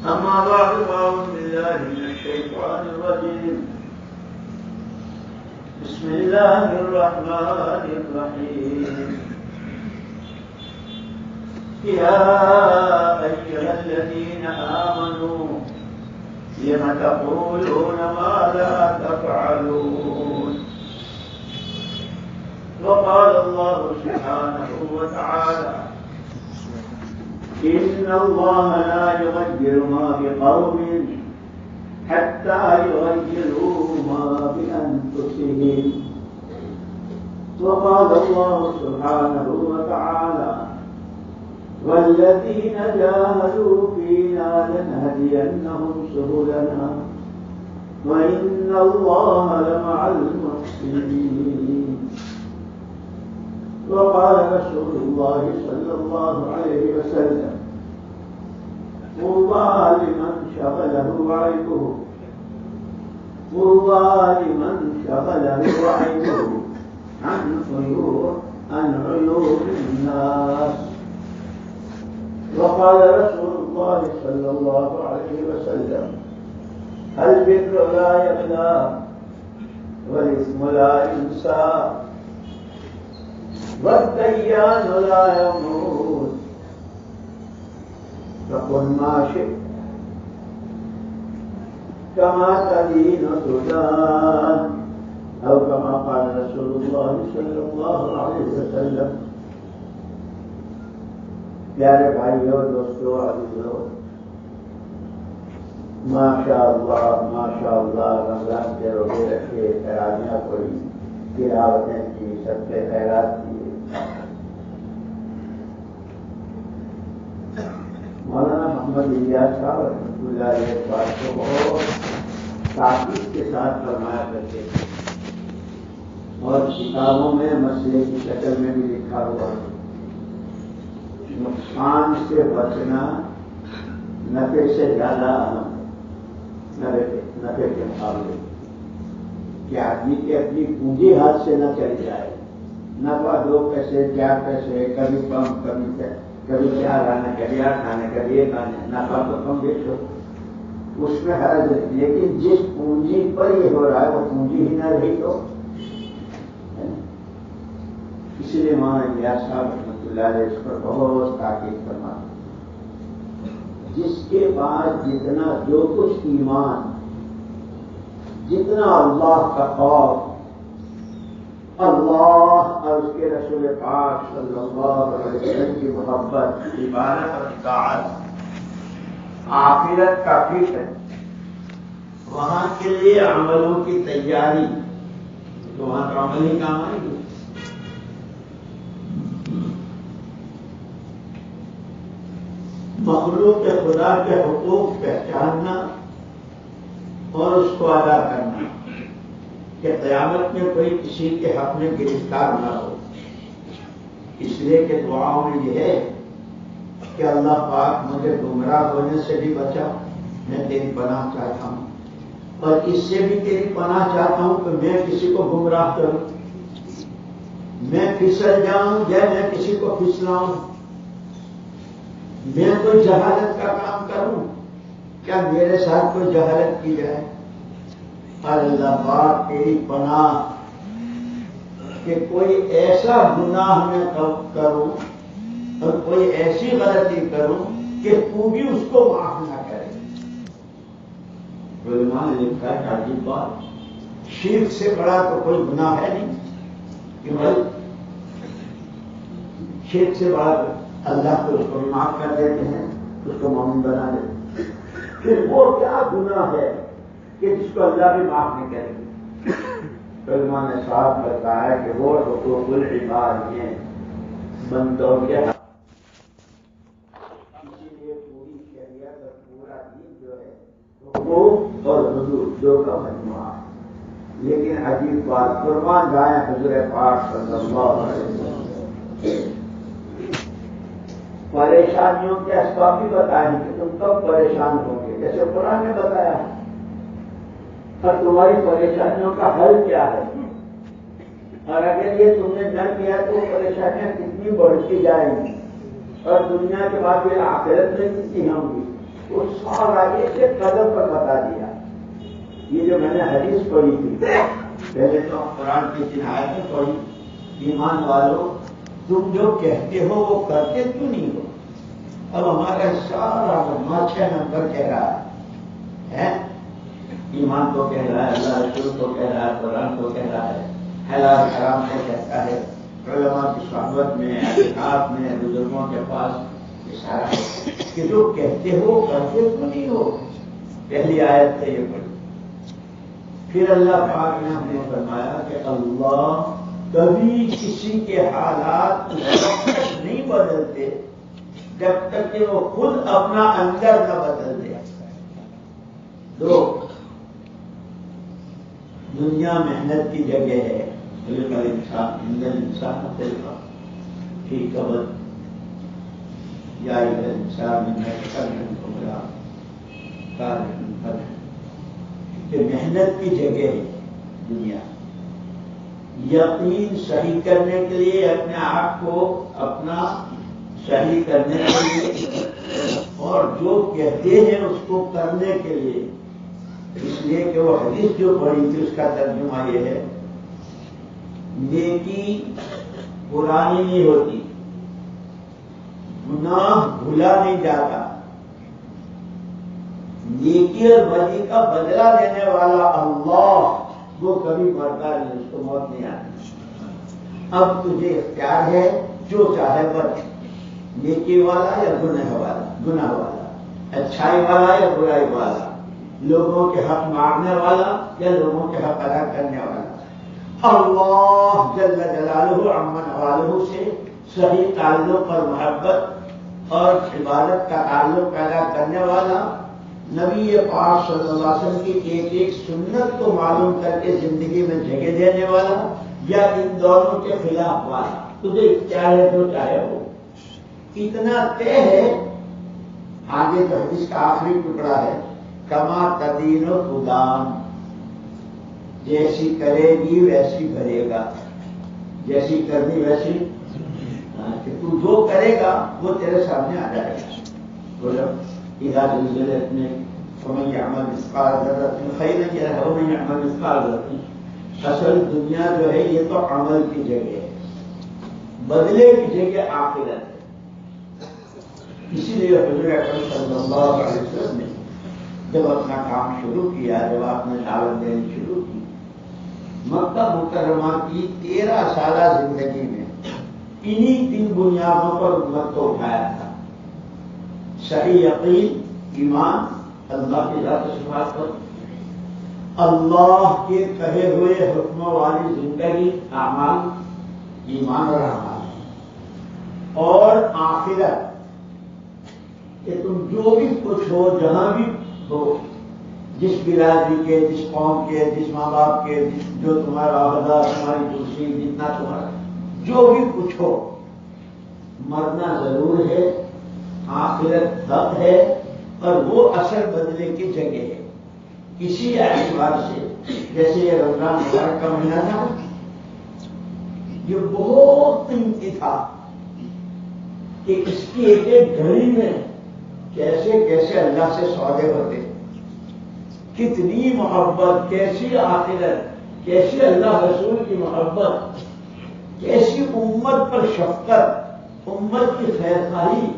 أما بعد فأعوذ بالله من الشيطان الرجيم. بسم الله الرحمن الرحيم. يا أيها الذين آمنوا لم تقولون ما لا تفعلون. وقال الله سبحانه وتعالى إن الله لا يغير ما بقوم حتى يغيروا ما بأنفسهم. وقال الله سبحانه وتعالى والذين جاهدوا فينا لنهدينهم سبلنا وإن الله لمع المحسنين. وقال رسول الله صلى الله عليه وسلم طوبى لمن شغله عيبه عن عيوب الناس. وقال رسول الله صلى الله عليه وسلم البر لا يبلى والإثم لا ينسى والديان لا يموت فقل ما شئت كما تدين تدان أو كما قال رسول الله صلى الله عليه وسلم. پیارے بھائیوں، دوستوں، عزیزوں، ماشاءاللہ رمضان کے روزے رکھے، تراویحیں پڑھی، تلاوتیں کی، سب سے خیرات کیے. مولانا محمد الیاس صاحب رحمۃ اللہ علیہ اس بات کو بہت تاکید کے ساتھ فرمایا کرتے تھے اور کتابوں میں مسئلے کی شکل میں بھی لکھا ہوا ہے نقصان سے بچنا نفع سے زیادہ اہم ہے، نفع کے مقابلے کہ آدمی کی اپنی پونجی ہاتھ سے نہ چل جائے. نفع 2 پیسے 4 پیسے، کبھی کم کبھی 4 آنے، کبھی 8 آنے، کبھی 1 آنے، نفع تو کم بیچو، اس میں حرج نہیں. لیکن جس پونجی پر یہ ہو رہا ہے وہ پونجی ہی نہ رہی تو اس لیے مولانا الیاس صاحب رحمۃ اللہ علیہ اس پر بہت تاکید فرماتے. جس کے بعد جتنا جو کچھ ایمان، جتنا اللہ کا خوف، اللہ اور اس کے رسول پاک صلی اللہ علیہ وسلم کی محبت، عبادت اور اطاعت، آخرت کا فکر، وہاں کے لیے عملوں کی تیاری، تو وہاں تو عمل ہی کام آئے گی. مخلوق خدا کے حقوق پہچاننا اور اس کو ادا کرنا کہ قیامت میں کوئی کسی کے حق میں گرفتار نہ ہو. اس لیے کہ دعاؤں میں یہ ہے کہ اللہ پاک مجھے گمراہ ہونے سے بھی بچا، میں تیری پناہ چاہتا ہوں، اور اس سے بھی تیری پناہ چاہتا ہوں کہ میں کسی کو گمراہ کروں، میں پھسل جاؤں یا میں کسی کو پھسلاؤں، میں کوئی جہالت کا کام کروں، کیا میرے ساتھ کوئی جہالت کی جائے. اللہ پاک تیری پناہ کہ کوئی ایسا گناہ میں کروں اور کوئی ایسی غلطی کروں کہ تو بھی اس کو معاف نہ کرے. علماء نے لکھا ہے عجیب بات، شرک سے بڑا تو کوئی گناہ ہے نہیں کہ بھائی شرک سے بڑا اللہ کو اس کو معاف کر دیتے ہیں، اس کو مومن بنا دیتے ہیں. پھر وہ کیا گناہ ہے کہ جس کو اللہ بھی معاف نہیں کرے گی. علماء نے صاف بتایا کہ وہ حقوق العباد ہیں، بندوں کے حق. اسی لیے پوری شریعت اور پورا دین جو ہے حقوق اور حدود 2 کا مجموعہ ہے. لیکن عجیب بات، قربان جائیں حضور پاک صلی اللہ علیہ وسلم پریشانیوں کے اسباب بھی بتائے کہ تم کب پریشان ہو گے، جیسے قرآن نے بتایا، اور تمہاری پریشانیوں کا حل کیا ہے. اور اگر یہ تم نے نہ کیا تو پریشانیاں کتنی بڑھتی جائیں گی اور دنیا کے بعد یہ آخرت میں کتنی ہوں گی. وہ اور ایک ایک قدم پر بتا دیا. یہ جو میں نے حدیث پڑھی تھی پہلے تو قرآن کی تین آیتیں پڑھی. ایمان والوں تم جو کہتے ہو وہ کرتے کیوں نہیں ہو؟ اب ہمارا سارا مجموعہ 6 نمبر کہہ رہا ہے. ایمان کو کہہ رہا ہے, اللہ رسول کو کہہ رہا ہے, قرآن کو کہہ رہا ہے, حلال حرام کو کہتا ہے, علماء کی صحبت میں, اعتکاف میں, بزرگوں کے پاس اشارہ ہے کہ جو کہتے ہو کرتے کیوں نہیں ہو. پہلی آیت سے یہ پڑھی. پھر اللہ پاک نے ہمیں فرمایا کہ اللہ کبھی کسی کے حالات اس وقت تک نہیں بدلتے جب تک کہ وہ خود اپنا اندر نہ بدل دے. دو, دنیا محنت کی جگہ ہے. انسان فی کبد یا انسان کہ محنت کی جگہ ہے دنیا. یقین صحیح کرنے کے لیے اپنے آپ کو اپنا صحیح کرنے کے لیے اور جو کہتے ہیں اس کو کرنے کے لیے. اس لیے کہ وہ حدیث جو پڑھی تھی اس کا ترجمہ یہ ہے نیکی پرانی نہیں ہوتی, گناہ بھولا نہیں جاتا, نیکی اور بدی کا بدلہ دینے والا اللہ وہ کبھی مرتا نہیں, اس کو موت نہیں آتی. اب تجھے اختیار ہے جو چاہے بد, نیکی والا یا گناہ والا, اچھائی والا یا برائی والا, لوگوں کے حق مانگنے والا یا لوگوں کے حق ادا کرنے والا. اللہ جل جلالہ عمن والہ سے صحیح تعلق اور محبت اور عبادت کا تعلق پیدا کرنے والا, نبی پاک صلی اللہ علیہ وسلم کی ایک ایک سنت کو معلوم کر کے زندگی میں جگہ دینے والا, یا ان دونوں کے خلاف والا. تجھے اختیار ہے جو چاہے ہو. اتنا طے ہے. آگے تو حدیث کا آخری ٹکڑا ہے کما تدین و خدام, جیسی کرے گی ویسی بھرے گا, جیسی کرنی ویسی کہ تو جو کرے گا وہ تیرے سامنے آ جائے گا. بولو اپنے فمن یعمل مثقال ذرۃ خیرا یرہ ومن یعمل مثقال ذرۃ. اصل دنیا جو ہے یہ تو عمل کی جگہ ہے, بدلے کی جگہ آخرت ہے. اسی لیے حضور اکرم صلی اللہ علیہ وسلم نے جب اپنا کام شروع کیا, جب آپ نے دعوت دینی شروع کی, مکہ مکرمہ کی 13 سالہ زندگی میں انہی 3 بنیادوں پر امت کو اٹھایا تھا. صحیح یقین, ایمان اللہ کی ذات و صفات پر, اللہ کے کہے ہوئے حکموں والی زندگی, اعمال, ایمان اور اعمال, اور آخرت کہ تم جو بھی کچھ ہو, جہاں بھی ہو, جس برادری کے, جس قوم کے, جس ماں باپ کے, جو تمہارا عہدہ, تمہاری کرسی, جتنا تمہارا جو بھی کچھ ہو, مرنا ضرور ہے, آخرت حق ہے, اور وہ اثر بدلے کی جگہ ہے. کسی اعتبار سے جیسے یہ رمضان مبارک کا مہینہ تھا, یہ بہت قیمتی تھا کہ اس کی ایک ایک گھڑی میں کیسے کیسے اللہ سے سودے ہوتے, کتنی محبت, کیسی آخرت, کیسی اللہ رسول کی محبت, کیسی امت پر شفقت, امت کی خیر خواہی,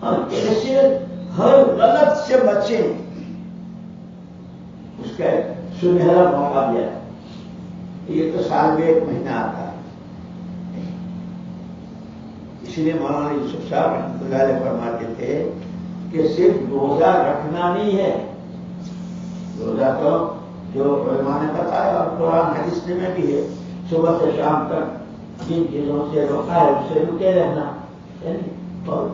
اور کیسے ہر غلط سے بچیں, اس کا سنہرا موقع دیا. یہ تو سال میں 1 مہینہ آتا ہے. اس لیے مولانا یوسف صاحب رحمۃ اللہ علیہ فرماتے تھے کہ صرف روزہ رکھنا نہیں ہے, روزہ تو جو علماء نے بتایا اور قرآن حدیث میں بھی ہے, صبح سے شام تک جن چیزوں سے روکا ہے اس سے رکے رہنا, اور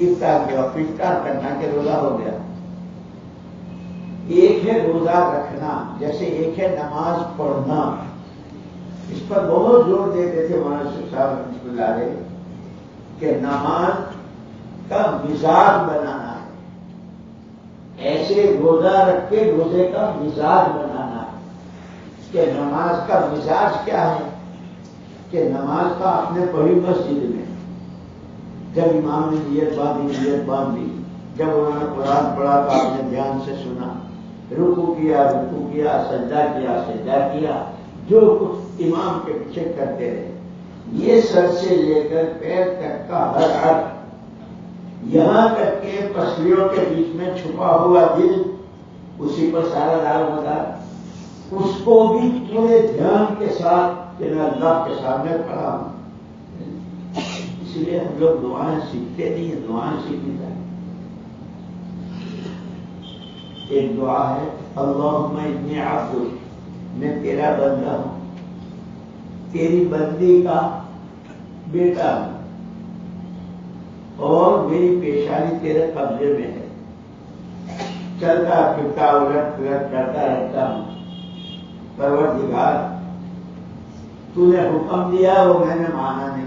افطار کے وقت افطار کرنا کہ روزہ ہو گیا. ایک ہے روزہ رکھنا, جیسے ایک ہے نماز پڑھنا. اس پر بہت زور دیتے تھے مولانا یوسف صاحب رحمۃ اللہ علیہ کہ نماز کا مزاج بنانا ہے, ایسے روزہ رکھ کے روزے کا مزاج بنانا ہے. کہ نماز کا مزاج کیا ہے کہ نماز کا اپنے پڑھی مسجد میں جب امام نے نیت باندھی جب انہوں نے قرآن پڑھا تو آپ نے دھیان سے سنا، رکوع کیا، سجدہ کیا، جو کچھ امام کے پیچھے کرتے رہے. یہ سر سے لے کر پیر تک کا ہر حرف، یہاں تک کہ پسلیوں کے بیچ میں چھپا ہوا دل، اسی پر سارا دار مدار، اس کو بھی پورے دھیان کے ساتھ کہ میں اللہ کے سامنے کھڑا ہوں. اس لیے ہم لوگ دعائیں سیکھتے نہیں ہیں، دعائیں سیکھنی چاہیے. ایک دعا ہے اللہم انی عبدک، میں تیرا بندہ ہوں، تیری بندی کا بیٹا ہوں، اور میری پیشانی تیرے قبضے میں ہے، چلتا پھرتا الٹ پلٹ کرتا رہتا ہوں. پروردگار تو نے حکم دیا وہ میں نے مانا نہیں،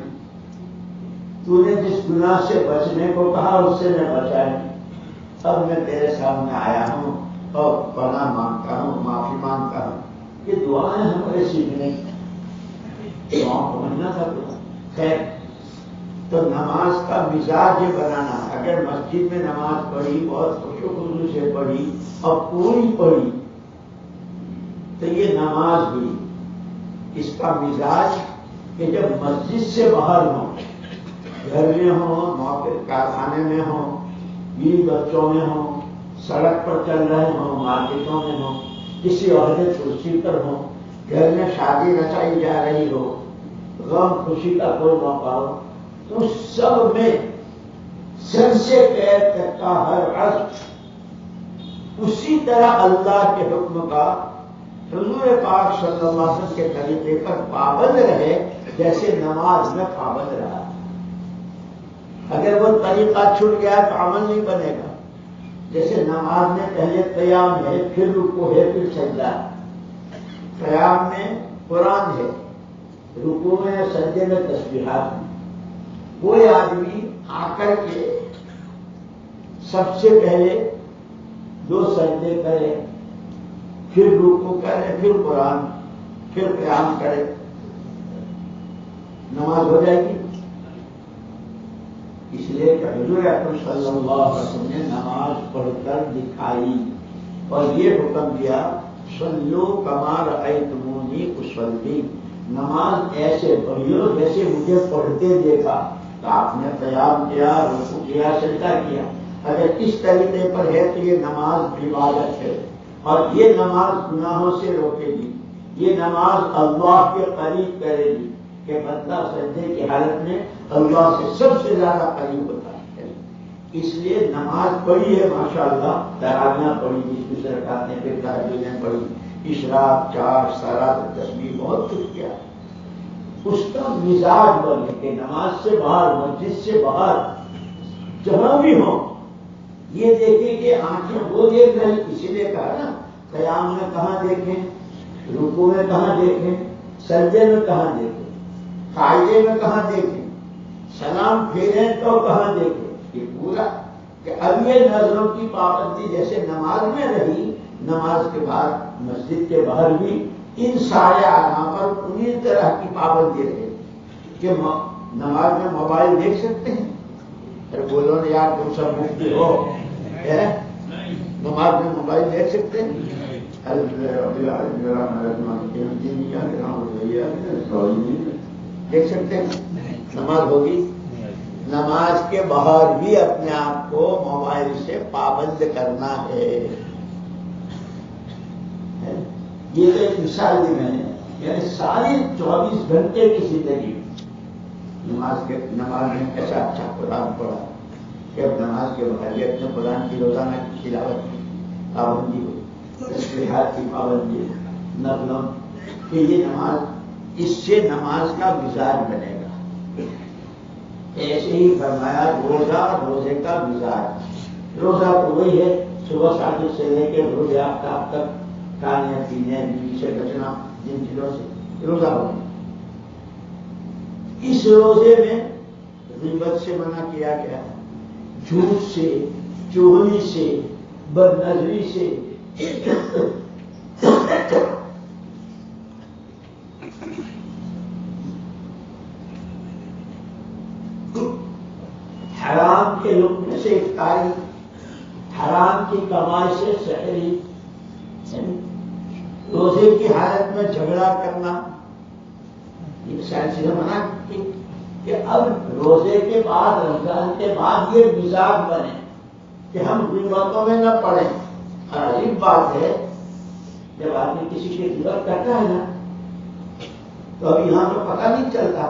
تو نے جس گناہ سے بچنے کو کہا اس سے میں بچا نہیں. اب میں تیرے سامنے آیا ہوں اور پناہ مانگتا ہوں، معافی مانگتا ہوں. یہ دعائیں ہمارے سیکھنے دعاؤں کو ماننا تھا. خیر، تو نماز کا مزاج یہ بنانا، اگر مسجد میں نماز پڑھی، بہت خوش و خضو سے پڑھی اور پوری پڑھی تو یہ نماز ہوئی. اس کا مزاج کہ جب مسجد سے باہر ہوں، گھر میں ہوں، موقع کارخانے میں ہوں، بیوی بچوں میں ہوں، سڑک پر چل رہے ہوں، مارکیٹوں میں ہوں، کسی عہدے کرسی پر ہوں، گھر میں شادی رچائی جا رہی ہو، غم خوشی کا کوئی موقع ہو، اس سب میں سر سے پیر تک کا ہر عرض اسی طرح اللہ کے حکم کا حضور پاک صلی اللہ علیہ وسلم کے طریقے پر پابند رہے، جیسے نماز میں پابند رہا. اگر وہ طریقہ چھوٹ گیا تو عمل نہیں بنے گا. جیسے نماز میں پہلے قیام ہے، پھر رکوع ہے، پھر سجدہ. قیام میں قرآن ہے، رکوع میں یا سجدے میں تسبیحات ہیں. کوئی آدمی آ کر کے سب سے پہلے 2 سجدے کرے، پھر رکوع کرے، پھر قرآن، پھر قیام کرے، نماز ہو جائے گی؟ اس لیے کہ حضور اکرم صلی اللہ علیہ وسلم نے نماز پڑھ کر دکھائی اور یہ حکم دیا صلو کما رأیتمونی اصلی، نماز ایسے پڑھیو جیسے مجھے پڑھتے دیکھا. تو آپ نے قیام کیا، رکوع کیا، سجدہ کیا. اگر اس طریقے پر ہے تو یہ نماز عبادت ہے، اور یہ نماز گناہوں سے روکے گی، یہ نماز اللہ کے قریب کرے گی کہ بندہ سجدے کی حالت میں اللہ سے سب سے زیادہ قریب ہوتا ہے. اس لیے نماز پڑھی ہے ماشاءاللہ، تراویحیں پڑھی، 20 رکعتیں، پھر تہجدیں پڑھی، اشراق، چاشت، سرات، تسبیح، بہت کچھ کیا. اس کا مزاج بنے کہ نماز سے باہر، مسجد سے باہر، جہاں بھی ہوں یہ دیکھیں کہ آنکھیں وہ دیکھ رہی. اسی لیے کہا نا قیام میں کہاں دیکھیں، رکوع میں کہاں دیکھیں، سجدے میں کہاں دیکھیں، قاعدے میں کہاں دیکھیں، سلام پھیریں تو کہاں دیکھیں. یہ پورا کہ اب یہ نظروں کی پابندی جیسے نماز میں رہی، نماز کے بعد مسجد کے باہر بھی ان سارے اعمال پر پوری طرح کی پابندی رہے کہ نماز میں موبائل دیکھ سکتے ہیں. ارے بولو نا یار، تم سب مفتی ہو، نماز میں موبائل دیکھ سکتے ہیں؟ دیکھ سکتے ہیں؟ نماز ہوگی. نماز کے باہر بھی اپنے آپ کو موبائل سے پابند کرنا ہے. یہ تو ایک مثال دی میں نے، یعنی ساری 24 گھنٹے کی زندگی نماز میں ایسا اچھا قرآن پڑھا کہ اب نماز کے باہر بھی اپنے قرآن کی روزانہ کی تلاوت کی پابندی ہو، تسبیحات کی پابندی ہو، نفلوں کہ یہ نماز، اس سے نماز کا مزاج بنے گا. ایسے ہی فرمایا روزہ، روزے کا مزاج. روزہ تو وہی ہے صبح صادق سے لے کے غروب آفتاب تک کھانے پینے بیوی سے بچنا، جن چیزوں سے روزہ ہوگا. اس روزے میں غیبت سے منع کیا گیا، جھوٹ سے، چغلی سے، بد نظری سے، حرام کے لقمے سے افطاری حرام کی کمائی سے سحری روزے کی حالت میں جھگڑا کرنا، یہ سائنس نے منع کی کہ اب روزے کے بعد رمضان کے بعد یہ مزاج بنے کہ ہم غیبتوں میں نہ پڑیں. اور عجیب بات ہے جب آدمی کسی کی غیبت کرتا ہے نا تو اب یہاں تو پتہ نہیں چلتا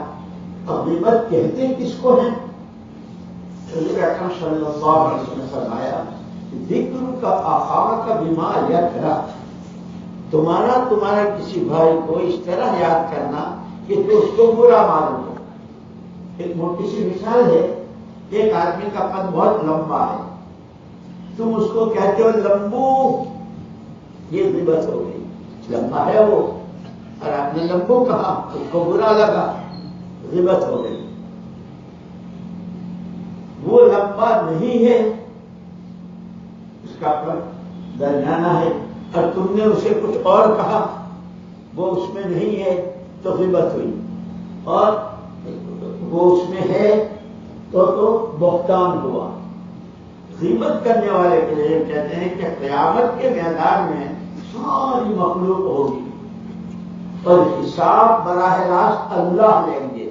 اب غیبت کہتے کس کو ہیں. رسول اکرم صلی اللہ علیہ وسلم نے فرمایا ذکر کا آخا کا بیمار یا کرا، تمہارا کسی بھائی کو اس طرح یاد کرنا کہ تو اس کو برا معلوم ہو. ایک موٹی سی مثال ہے، ایک آدمی کا قد بہت لمبا ہے، تم اس کو کہتے ہو لمبو، یہ غیبت ہو گئی. لمبا ہے وہ اور آپ نے لمبو کہا، اس کو برا لگا، غیبت ہو گئی. وہ لمبا نہیں ہے، اس کا قد درمیانہ ہے، اور تم نے اسے کچھ اور کہا، وہ اس میں نہیں ہے تو غیبت ہوئی، اور وہ اس میں ہے تو بہتان ہوا. غیبت کرنے والے کے لیے کہتے ہیں کہ قیامت کے میدان میں ساری مخلوق ہوگی اور حساب براہ راست اللہ لیں گے.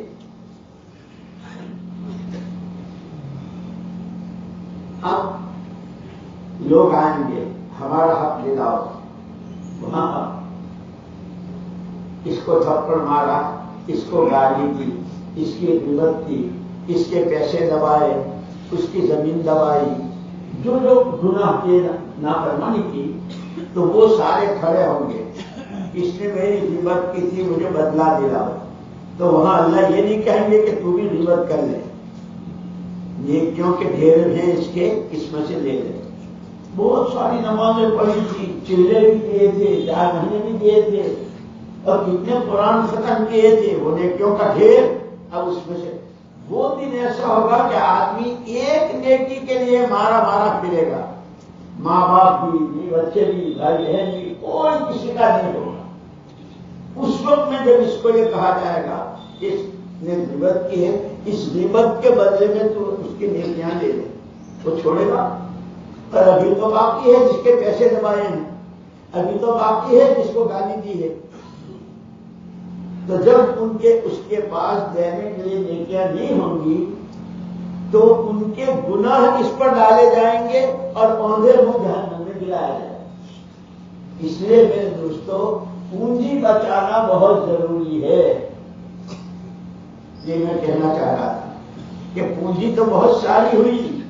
اب لوگ آئیں گے، ہمارا حق دلاؤ، وہاں اس کو تھپڑ مارا، اس کو گالی دی، اس کی غیبت کی، اس کے پیسے دبائے، اس کی زمین دبائی، جو لوگ گناہ کیے نافرمانی کی، تو وہ سارے کھڑے ہوں گے. اس نے میری غیبت کی تھی، مجھے بدلہ دلاؤ. تو وہاں اللہ یہ نہیں کہیں گے کہ تو بھی غیبت کر لے، یہ کیونکہ ڈھیر ہیں اس کے، اس میں سے لے لے. بہت ساری نمازیں پڑھی تھی، چلے بھی دیے تھے، 4 مہینے بھی دیے تھے، اور کتنے قرآن ختم کیے تھے، وہ نیکیوں کا ڈھیر. اب اس میں سے وہ دن ایسا ہوگا کہ آدمی ایک نیکی کے لیے مارا مارا پھرے گا، ماں باپ بھی، بچے بھی، بھائی بہن بھی، کوئی کسی کا نہیں ہوگا. اس وقت میں جب اس کو یہ کہا جائے گا اس نے غیبت کی ہے، اس غیبت کے بدلے میں تو اس کی نیکیاں لے لے، وہ چھوڑے گا. اور ابھی تو باقی ہے جس کے پیسے دبائے ہیں، ابھی تو باقی ہے جس کو گالی دی ہے. تو جب ان کے اس کے پاس دینے کے لیے نیکیاں نہیں ہوں گی تو ان کے گناہ اس پر ڈالے جائیں گے اور اوندھے منہ جہنم میں گرایا جائے گا. اس لیے میرے دوستو پونجی بچانا بہت ضروری ہے. یہ میں کہنا چاہ رہا تھا کہ پونجی تو بہت ساری ہوئی،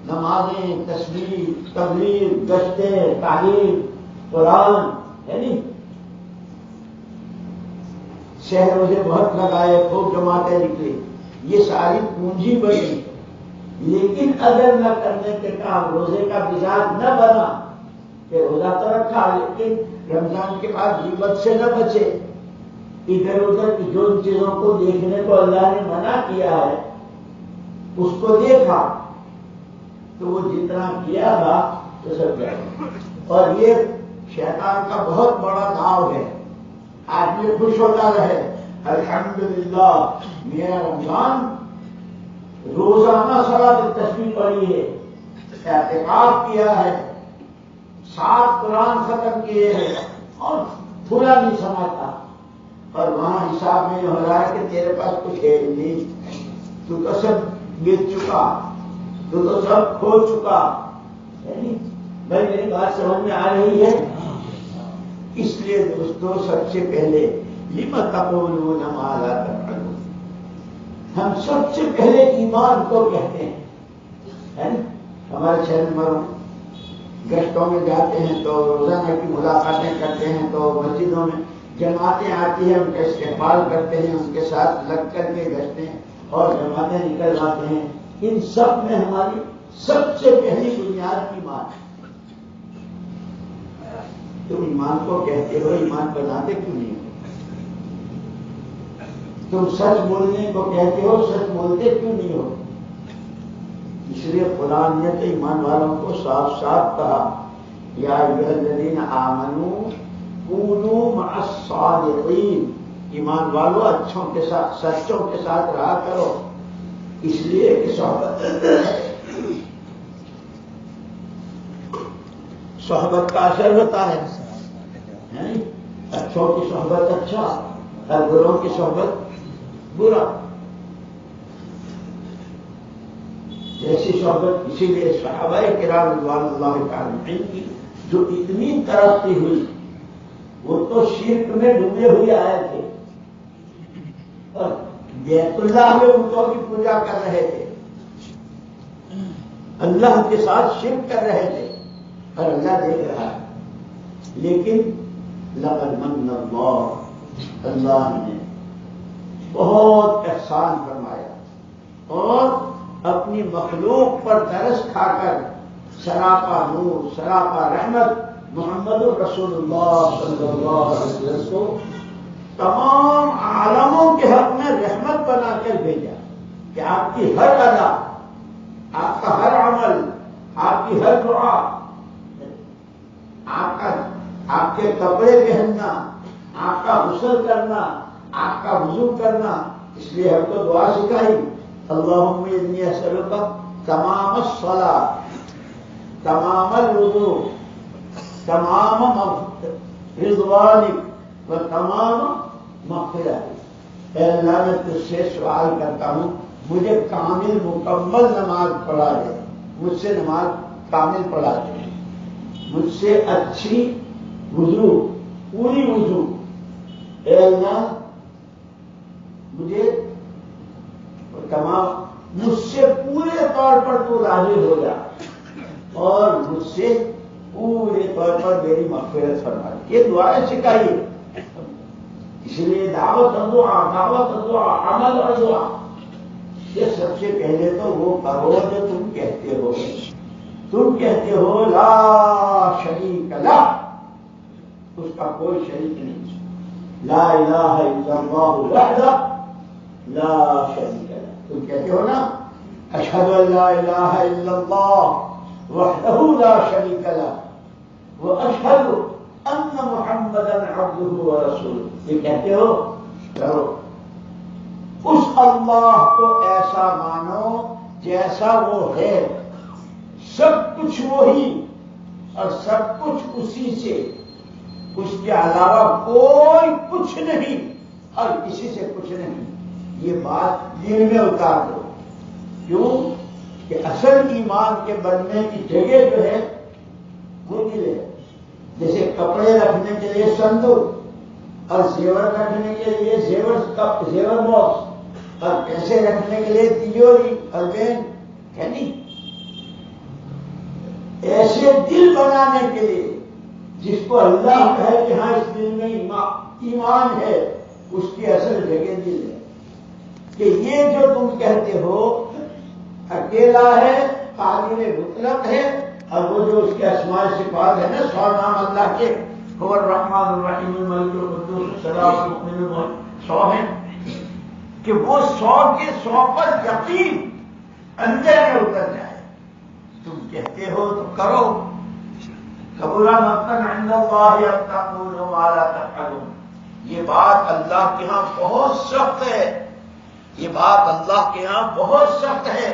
نمازیں، تسبیح، تبلیغ، گشتیں، تعلیم، قرآن، ہے نہیں، شہر مجھے بہت لگائے، خوب جماعتیں نکلی، یہ ساری پونجی بنی. لیکن اگر نہ کرنے کے کام روزے کا مزاج نہ بنا کہ روزہ تو رکھا لیکن رمضان کے بعد غیبت سے نہ بچے، ادھر ادھر کی جو چیزوں کو دیکھنے کو اللہ نے منع کیا ہے اس کو دیکھا تو وہ جتنا کیا تھا تو سب گیا. اور یہ شیطان کا بہت بڑا داؤ ہے. آدمی خوش ہوتا رہے الحمدللہ میرا رمضان روزانہ صلاۃ تسبیح پڑھی ہے، اعتکاف کیا ہے، 7 قرآن ختم کیے ہیں، اور تھوڑا نہیں سمجھتا. اور وہاں حساب میں ہو رہا ہے کہ تیرے پاس کچھ ہے نہیں، تو سب بیچ چکا، تو سب کھو چکا. بھائی میری بات سمجھ میں آ رہی ہے؟ اس لیے دوستو سب سے پہلے لِمَ تَقُولُونَ مَا لَا تَفْعَلُونَ، ہم سب سے پہلے ایمان کو کہتے ہیں. ہمارے شہر میں گشتوں میں جاتے ہیں تو روزانہ کی ملاقاتیں کرتے ہیں، تو مسجدوں میں جماعتیں آتی ہیں، ان کا استقبال کرتے ہیں، ان کے ساتھ لگ کر کے گشتیں اور جماعتیں نکل جاتے ہیں. ان سب میں ہماری سب سے پہلی بنیاد ایمان ہے. تم ایمان کو کہتے ہو، ایمان بناتے کیوں نہیں ہو؟ تم سچ بولنے کو کہتے ہو، سچ بولتے کیوں نہیں ہو؟ اس لیے قرآن نے تو ایمان والوں کو صاف صاف کہا یا ایھا الذین آمنوا کونوا مع الصادقین، ایمان والو اچھوں کے ساتھ، سچوں کے ساتھ رہا کرو. اس لیے کہ صحبت صحبت کا اثر ہوتا ہے، اچھوں کی صحبت اچھا اور بروں کی صحبت برا. جیسی صحبت، اسی لیے صحابہ کرام رضوان اللہ تعالی عنہم کی جو اتنی ترقی ہوئی، وہ تو شرک میں ڈوبے ہوئے آئے تھے اور بیت اللہ میں بتوں کی پوجا کر رہے تھے، اللہ کے ساتھ شرک کر رہے تھے اور اللہ دیکھ رہا ہے. لیکن لقد من اللہ، اللہ نے بہت احسان فرمایا اور اپنی مخلوق پر ترس کھا کر سراپا نور، سراپا رحمت محمد رسول اللہ صلی اللہ علیہ وسلم کو تمام عالموں کے حق میں رحمت بنا کر بھیجا کہ آپ کی ہر ادا، آپ کا ہر عمل، آپ کی ہر دعا، آپ کے کپڑے پہننا، آپ کا غسل کرنا، آپ کا وضو کرنا، اس لیے ہم کو دعا سکھائی، اللہم انی اسألک تمام الصلاۃ، تمام الوضو، تمام رضوانک و تمام مغفرت. اے اللہ میں تجھ سے سوال کرتا ہوں مجھے کامل مکمل نماز پڑھا دے، مجھ سے نماز کامل پڑھا دے، مجھ سے اچھی وضو، پوری وضو. اے اللہ مجھے تمام، مجھ سے پورے طور پر تو راضی ہو جا اور مجھ سے پورے طور پر میری مغفرت فرما. یہ دعائیں سکھائیے. اس لیے دعوت دعا، دعوت دعا، عمل اور دعا، یہ سب سے پہلے تو وہ کرو جو تم کہتے ہو. تم کہتے ہو لا شریک لہ، اس کا کوئی شریک نہیں. لا الہ الا اللہ وحدہ لا شریک لہ. تم کہتے ہو نا اشہد ان لا الہ الا اللہ وحدہ لا شریک لہ واشہد ان محمدا عبدہ ورسولہ. یہ کہتے ہو، کرو. اس اللہ کو ایسا مانو جیسا وہ ہے، سب کچھ وہی اور سب کچھ اسی سے، اس کے علاوہ کوئی کچھ نہیں اور کسی سے کچھ نہیں. یہ بات دل میں اتار دو. کیوں کہ اصل ایمان کے بننے کی جگہ جو ہے وہ دل ہے. جیسے کپڑے رکھنے کے لیے صندوق اور زیور رکھنے کے لیے زیور باکس اور پیسے رکھنے کے لیے تجوری اور بینک ہے نہیں. ایسے دل بنانے کے لیے جس کو اللہ کہے کہ ہاں اس دل میں ایمان ہے، اس کی اصل جگہ دل ہے. کہ یہ جو تم کہتے ہو اکیلا ہے، قادر مطلق ہے، اور وہ جو اس کے اسماء صفات ہے نا، 100 نام اللہ کے، هو الرحمن الرحیم الملک القدوس السلام المؤمن المؤمن، 100 ہیں، کہ وہ 100 کے 100 پر یقین اندر میں اتر جائے. تم کہتے ہو تو کرو. کبر مقتا عند اللہ ان تقولوا ما لا تفعلون. یہ بات اللہ کے ہاں بہت سخت ہے. یہ بات اللہ کے ہاں بہت سخت ہے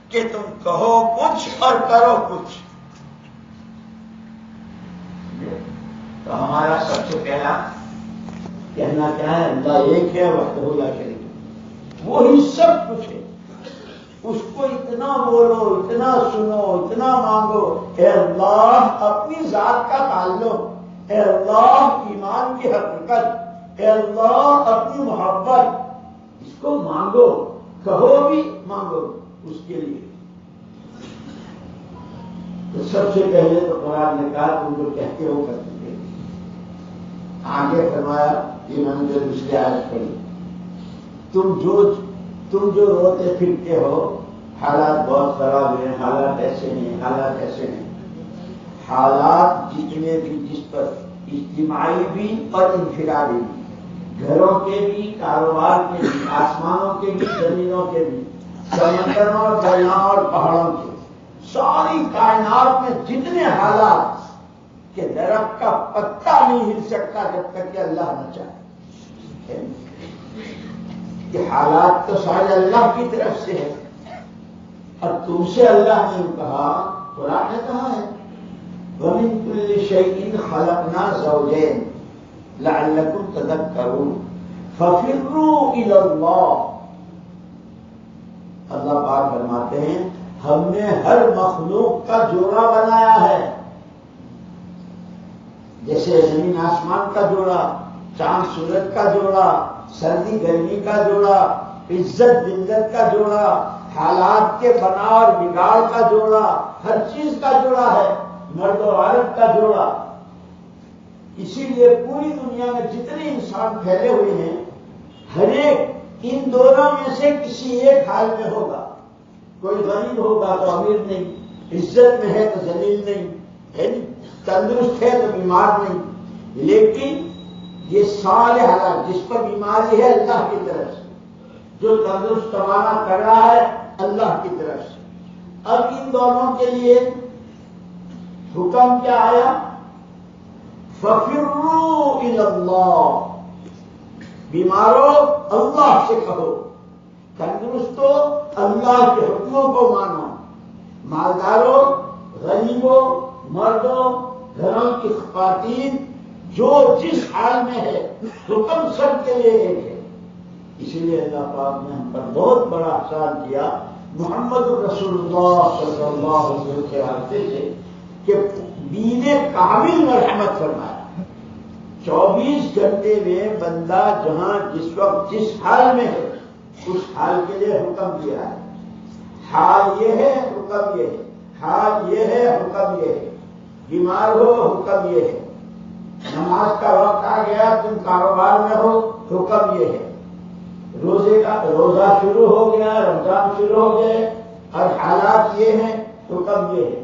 کہ تم کہو کچھ اور کرو کچھ. تو ہمارا سب سے پہلا کہنا کیا ہے؟ اللہ ایک ہے، وحدہ لا شریک لہ، وہی سب کچھ ہے. اس کو اتنا بولو، اتنا سنو، اتنا مانگو. اے اللہ اپنی ذات کا تعلق، اے اللہ ایمان کی حقیقت، اے اللہ اپنی محبت، اس کو مانگو. کہو بھی مانگو اس کے لیے. تو سب سے پہلے تو قرآن نے کہا تم جو کہتے ہو کرتے تھے. آگے فرمایا، یہ میں نے جو دوسری آیت پڑھی، تم جو روتے پھرتے ہو، حالات بہت خراب ہیں، حالات ایسے ہیں، حالات ایسے ہیں. حالات جتنے بھی جس پر اجتماعی بھی اور انفرادی بھی، گھروں کے بھی، کاروبار کے بھی، آسمانوں کے بھی، زمینوں کے بھی، سمندروں، دریاؤں اور پہاڑوں کے، ساری کائنات میں جتنے حالات کہ درخت کا پتا نہیں ہل سکتا جب تک کہ اللہ نہ چاہے. کہ حالات تو سارے اللہ کی طرف سے ہے اور تم سے اللہ نے کہا، قرآن نے کہا ہے وَمِن كُلِّ شَيْءٍ خَلَقْنَا زَوْجَيْنِ لَعَلَّكُمْ تَذَكَّرُونَ فَفِرُّوا إِلَى اللَّهِ۔ اللہ پاک فرماتے ہیں ہم نے ہر مخلوق کا جوڑا بنایا ہے، جیسے زمین آسمان کا جوڑا، چاند سورج کا جوڑا، سردی گرمی کا جوڑا، عزت ذلت کا جوڑا، حالات کے بنا اور بگاڑ کا جوڑا، ہر چیز کا جوڑا ہے، مرد و عورت کا جوڑا۔ اسی لیے پوری دنیا میں جتنے انسان پھیلے ہوئے ہیں، ہر ایک ان دونوں میں سے کسی ایک حال میں ہوگا۔ کوئی غریب ہوگا تو امیر نہیں، عزت میں ہے تو ذلیل نہیں، ہے تندرست ہے تو بیمار نہیں، لیکن یہ سارے حالات، جس پر بیماری ہے اللہ کی طرف سے، جو تندرست توانا کر رہا ہے اللہ کی طرف سے۔ اب ان دونوں کے لیے حکم کیا آیا؟ فَفِرُّوا إِلَى اللَّهِ، بیماروں اللہ سے کہو، تندرستوں اللہ کے حکموں کو مانو، مالداروں، غریبوں، مردوں، گھروں کی خواتین، جو جس حال میں ہے حکم سب کے لیے ایک ہے۔ اسی لیے اللہ پاک نے ہم پر بہت بڑا احسان کیا محمد رسول اللہ صلی اللہ علیہ وسلم کے واسطے سے کہ دین کامل مرحمت فرمایا۔ 24 گھنٹے میں بندہ جہاں جس وقت جس حال میں ہے اس حال کے لیے حکم دیا ہے۔ حال یہ ہے حکم یہ ہے، حال یہ ہے حکم یہ ہے، بیمار ہو حکم یہ ہے، نماز کا وقت آ گیا تم کاروبار میں ہو حکم یہ ہے، روزہ شروع ہو گیا، رمضان شروع ہو گئے اور حالات یہ ہیں حکم یہ ہے۔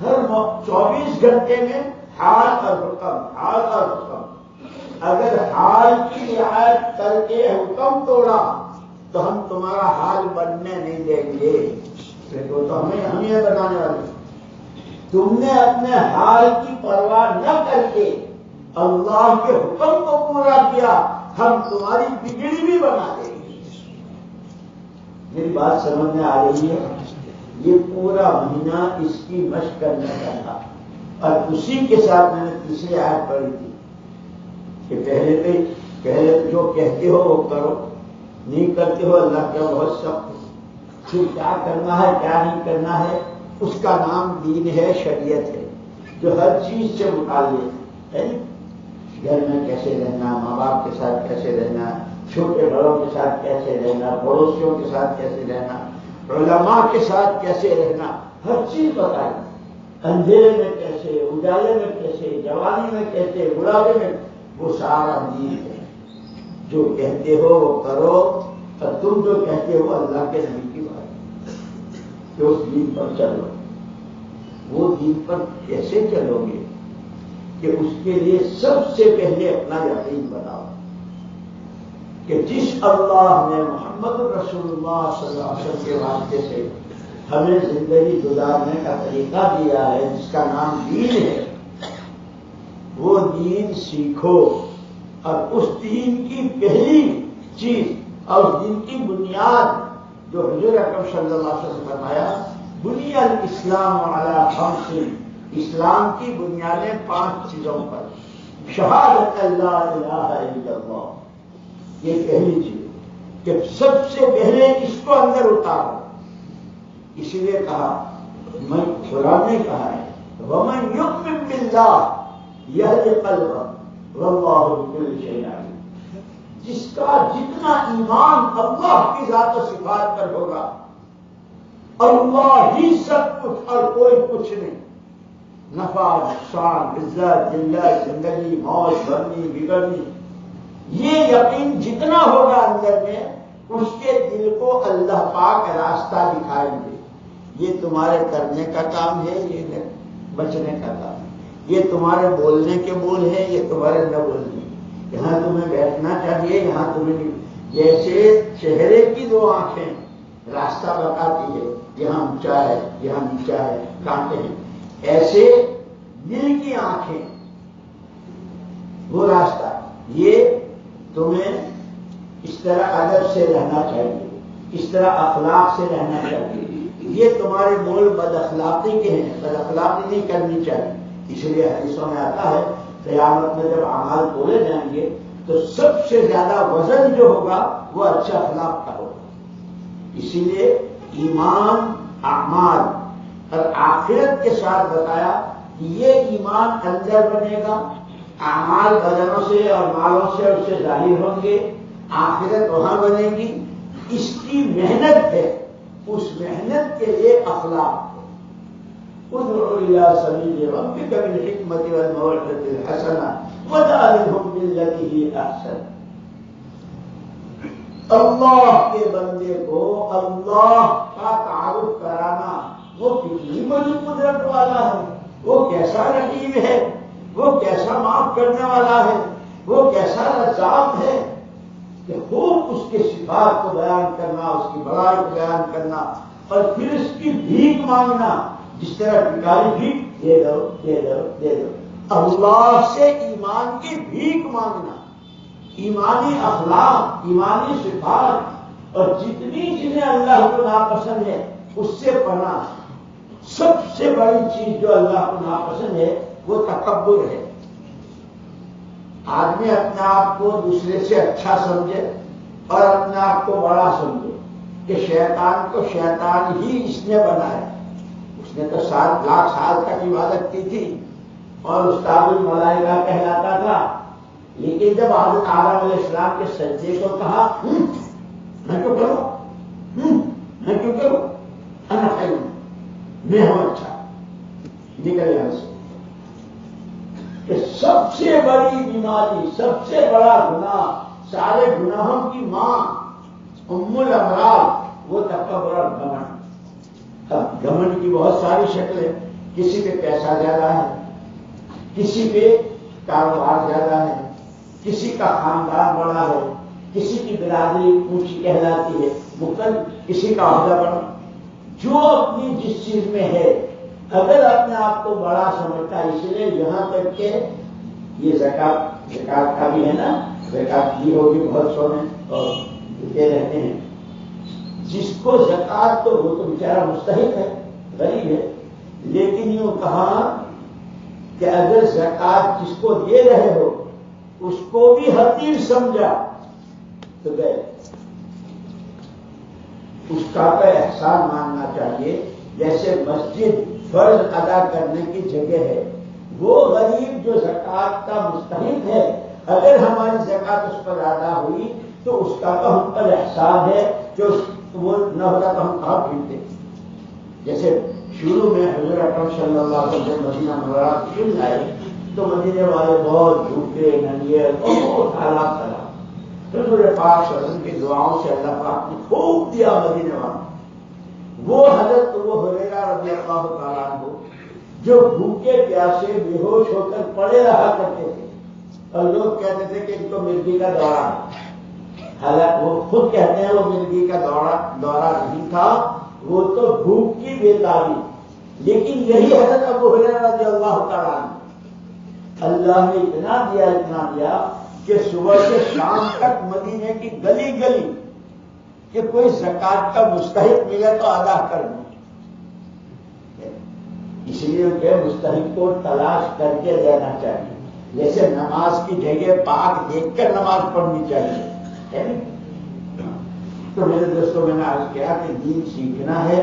ہر 24 گھنٹے میں حال اور حکم، حال اور حکم۔ اگر حال کی رعایت کر کے حکم توڑا تو ہم تمہارا حال بننے نہیں دیں گے، دیکھو تو ہم یہ بنانے والے۔ تم نے اپنے حال کی پرواہ نہ کر کے اللہ کے حکم کو پورا کیا، ہم تمہاری بگڑی بھی بنا دیں گے۔ میری بات سمجھ میں آ رہی ہے؟ یہ پورا مہینہ اس کی مشق کرنے کا تھا، اور اسی کے ساتھ میں نے تیسری آیت پڑھی تھی کہ پہلے جو کہتے ہو وہ کرو، نہیں کرتے ہو اللہ کا بہت سخت ہے۔ پھر کیا کرنا ہے کیا نہیں کرنا ہے اس کا نام دین ہے، شریعت ہے، جو ہر چیز سے متعلق ہے۔ گھر میں کیسے رہنا، ماں باپ کے ساتھ کیسے رہنا، چھوٹے بڑوں کے ساتھ کیسے رہنا، پڑوسیوں کے ساتھ کیسے رہنا، علماء کے ساتھ کیسے رہنا، ہر چیز بتائی۔ اندھیرے میں کیسے، اجالے میں کیسے، جوانی میں کیسے، بڑھاپے میں، وہ سارا دین ہے۔ جو کہتے ہو وہ کرو، اور تم جو کہتے ہو اللہ کے نبی کی بات کہ اس دین پر چلو۔ وہ دین پر کیسے چلو گے کہ اس کے لیے سب سے پہلے اپنا یقین بناؤ کہ جس اللہ نے محمد رسول اللہ صلی اللہ علیہ وسلم کے واسطے سے ہمیں زندگی گزارنے کا طریقہ دیا ہے، جس کا نام دین ہے، وہ دین سیکھو۔ اور اس دین کی پہلی چیز اور دین کی بنیاد جو حضور اکرم صلی اللہ علیہ وسلم نے فرمایا، بنی الاسلام علی خمس، اسلام کی بنیادیں 5 چیزوں پر۔ شہادت اللہ الہ الا اللہ، یہ پہلی چیز کہ سب سے پہلے اس کو اندر اتارو۔ اسی لیے کہا، میں قرآن نے کہا ہے وَمَن يُؤْمِن بِاللَّهِ يَهْدِ قَلْبَهُ وَاللَّهُ بِكُلِّ شَيْءٍ عَلِيمٌ۔ جس کا جتنا ایمان اللہ کی ذات و صفات پر ہوگا، اللہ ہی سب کچھ اور کوئی کچھ نہیں، نفع نقصان، عزت ذلت، زندگی موت، بڑھنی بگڑنی، یہ یقین جتنا ہوگا اندر میں، اس کے دل کو اللہ پاک راستہ دکھائیں گے۔ یہ تمہارے کرنے کا کام ہے، یہ بچنے کا کام ہے، یہ تمہارے بولنے کے بول ہیں، یہ تمہارے نہ بولنے، یہاں تمہیں بیٹھنا چاہیے، یہاں تمہیں نہیں۔ جیسے چہرے کی 2 آنکھیں راستہ بتاتی ہے، یہاں اونچا ہے یہاں نیچا ہے، کانٹے ہیں، ایسے دل کی آنکھیں وہ راستہ۔ یہ تمہیں اس طرح ادب سے رہنا چاہیے، اس طرح اخلاق سے رہنا چاہیے، یہ تمہارے بول بد اخلاقی کے ہیں، بد اخلاقی نہیں کرنی چاہیے، اس لیے حدیثوں میں آتا ہے قیامت میں جب اعمال تولے جائیں گے تو سب سے زیادہ وزن جو ہوگا وہ اچھے اخلاق کا ہوگا. اسی لیے ایمان، اعمال اور آخرت کے ساتھ بتایا کہ یہ ایمان اندر بنے گا، اعمال بدنوں سے اور مالوں سے اس سے ظاہر ہوں گے، آخرت وہاں بنے گی. اس کی محنت ہے، اس محنت کے لیے اخلاق. ادعو الی سبیل ربک بالحکمۃ والموعظۃ الحسنہ وجادلھم بالتی ہی احسن. اللہ کے بندے کو اللہ کا تعارف کرانا، وہ کتنی بڑی قدرت والا ہے، وہ کیسا رقیب ہے، وہ کیسا معاف کرنے والا ہے، وہ کیسا رزاق ہے، کہ خوب اس کے صفات کو بیان کرنا، اس کی بڑائی کو بیان کرنا، اور پھر اس کی بھیک مانگنا. جس طرح بھکاری بھیک دے دو دے دو دے دو، اللہ سے ایمان کی بھیک مانگنا، ایمانی اخلاق، ایمانی صفات اور جتنی چیزیں اللہ کو ناپسند ہے اس سے پناہ. سب سے بڑی چیز جو اللہ کو ناپسند ہے وہ تکبر ہے. آدمی اپنے آپ کو دوسرے سے اچھا سمجھے اور اپنے آپ کو بڑا سمجھے کہ شیطان کو شیطان ہی اس نے بنایا. اس نے تو 7 لاکھ سال تک عبادت کی تھی اور استاد الملائکہ کہلاتا تھا، لیکن جب حضرت آدم علیہ السلام کے سجدے کو کہا میں کیوں کروں، میں کیوں کروں، انا خیر، میں ہوں اچھا، نکل یہاں سے. کہ سب سے بڑی بیماری، سب سے بڑا گناہ، سارے گناہوں کی ماں، ام الامراض، وہ تکبر اور گھمنڈ. اب گھمنڈ کی بہت ساری شکلیں، کسی پہ پیسہ زیادہ ہے، کسی پہ کاروبار زیادہ ہے، کسی کا خاندان بڑا ہے، کسی کی برادری اونچی کہلاتی ہے، مختلف، کسی کا عہدہ بڑا. جو اپنی جس چیز میں ہے اگر اپنے آپ کو بڑا سمجھتا ہے، اس لیے یہاں تک کہ یہ زکات کا بھی ہے نا، زکات دی ہوگی بہت سونے اور دیتے رہتے ہیں. جس کو زکات تو وہ تو بیچارہ مستحق ہے، غریب ہے، لیکن یوں کہا کہ اگر زکات جس کو دے رہے ہو اس کو بھی حقیر سمجھا تو گئے. اس کا احسان ماننا چاہیے. جیسے مسجد فرض ادا کرنے کی جگہ ہے، وہ غریب جو زکات کا مستحق ہے اگر ہماری زکات اس پر ادا ہوئی تو اس کا تو ہم پر احسان ہے، جو وہ نہ ہوتا تو ہم کہاں پھرتے. جیسے شروع میں حضور اکرم صلی اللہ علیہ وسلم مدینہ منورہ تشریف لائے تو مدینے والے بہت جھوٹے ننگے اور بہت حالات کرا. حضور پاک صلی اللہ علیہ وسلم کی دعاؤں سے اللہ پاک نے خوب دیا مدینے والوں. وہ حضرت وہ ہریرہ رضی اللہ تعالیٰ عنہ جو بھوکے پیاسے بے ہوش ہو کر پڑے رہا کرتے تھے اور لوگ کہتے تھے کہ ان کو مرگی کا دورہ ہے. حالانکہ وہ خود کہتے ہیں وہ مرگی کا دورہ نہیں تھا، وہ تو بھوک کی بیداری. لیکن یہی حضرت ابو ہریرہ رضی اللہ تعالیٰ عنہ اللہ نے اتنا دیا کہ صبح سے شام تک مدینے کی گلی گلی کہ کوئی زکات کا مستحق ملے تو ادا کر دیں. اس لیے کہ مستحق کو تلاش کر کے دینا چاہیے. جیسے نماز کی جگہ پاک دیکھ کر نماز پڑھنی چاہیے. تو میرے دوستوں میں نے آج کیا کہ دین سیکھنا ہے،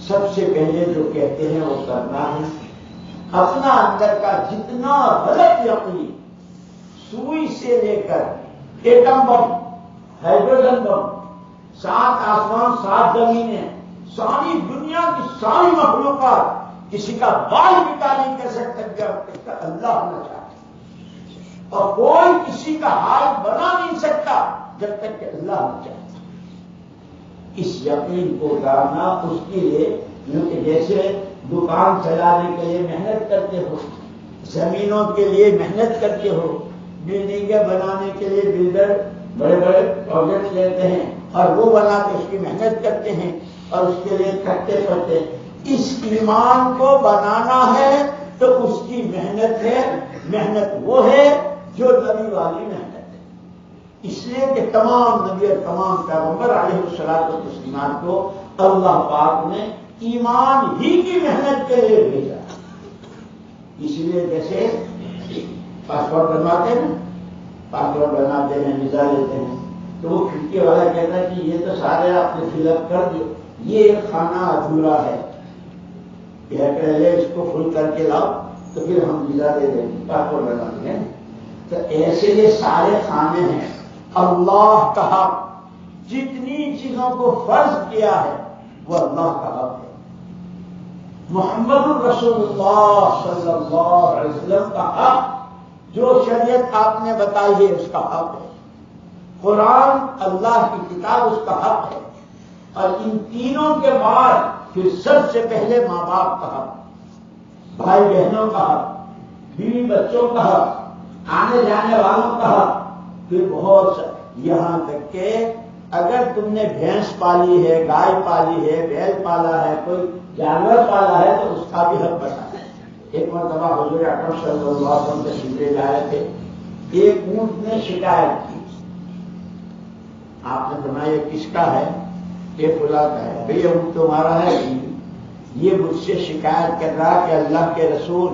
سب سے پہلے جو کہتے ہیں وہ کرنا ہے. اپنا اندر کا جتنا غلط یقین، سوئی سے لے کر ایٹم بم، ہائیڈروجن بم، 7 آسمان 7 زمینیں، ساری دنیا کی ساری مخلوقات کسی کا بال مٹا نہیں کر سکتا جب تک کہ اللہ ہونا چاہے، اور کوئی کسی کا حال بنا نہیں سکتا جب تک کہ اللہ ہونا چاہے. اس یقین کو ڈالنا اس کے لیے کیونکہ جیسے دکان چلانے کے لیے محنت کرتے ہو، زمینوں کے لیے محنت کرتے ہو، بلڈنگیں بنانے کے لیے بلڈر بڑے بڑے پروجیکٹ لیتے ہیں اور وہ بنا کے اس کی محنت کرتے ہیں اور اس کے لیے کھٹے پڑتے ہیں. اس ایمان کو بنانا ہے تو اس کی محنت ہے. محنت وہ ہے جو نبی والی محنت ہے. اس لیے کہ تمام نبی اور تمام پیغمبر علیہ الصلوۃ والتسلیمات کو اللہ پاک نے ایمان ہی کی محنت کے لیے بھیجا. اسی لیے جیسے پاسپورٹ بنواتے ہیں، پاسپورٹ بناتے ہیں، ویزا لیتے ہیں، تو وہ کھڑکی والا کہتا ہے کہ یہ تو سارے آپ نے فل اپ کر دیا، یہ ایک خانہ ادھورا ہے، یہ پہلے اس کو فل کر کے لاؤ تو پھر ہم ویزا دے دیں گے، پاسپورٹ بنا دیں گے۔ تو ایسے یہ سارے خانے ہیں۔ اللہ کا حق جتنی چیزوں کو فرض کیا ہے وہ اللہ کا حق ہے، محمد الرسول اللہ صلی اللہ علیہ وسلم کا حق، جو شریعت آپ نے بتائی ہے اس کا حق ہے، قرآن اللہ کی کتاب اس کا حق ہے، اور ان تینوں کے بعد پھر سب سے پہلے ماں باپ کا حق، بھائی بہنوں کا حق، بیوی بچوں کا حق، آنے جانے والوں کا حق، پھر بہت یہاں تک کہ اگر تم نے بھینس پالی ہے، گائے پالی ہے، بیل پالا ہے، کوئی جانور پالا ہے تو اس کا بھی حق بتا ہے۔ ایک مرتبہ حضور اکرم صلی اللہ علیہ وسلم سے سیدھے جا رہے تھے، ایک اونٹ نے شکایت کی، آپ نے فرمایا یہ کس کا ہے؟ یہ فلاں کا ہے۔ بھئی اونٹ تمہارا ہے؟ یہ مجھ سے شکایت کر رہا کہ اللہ کے رسول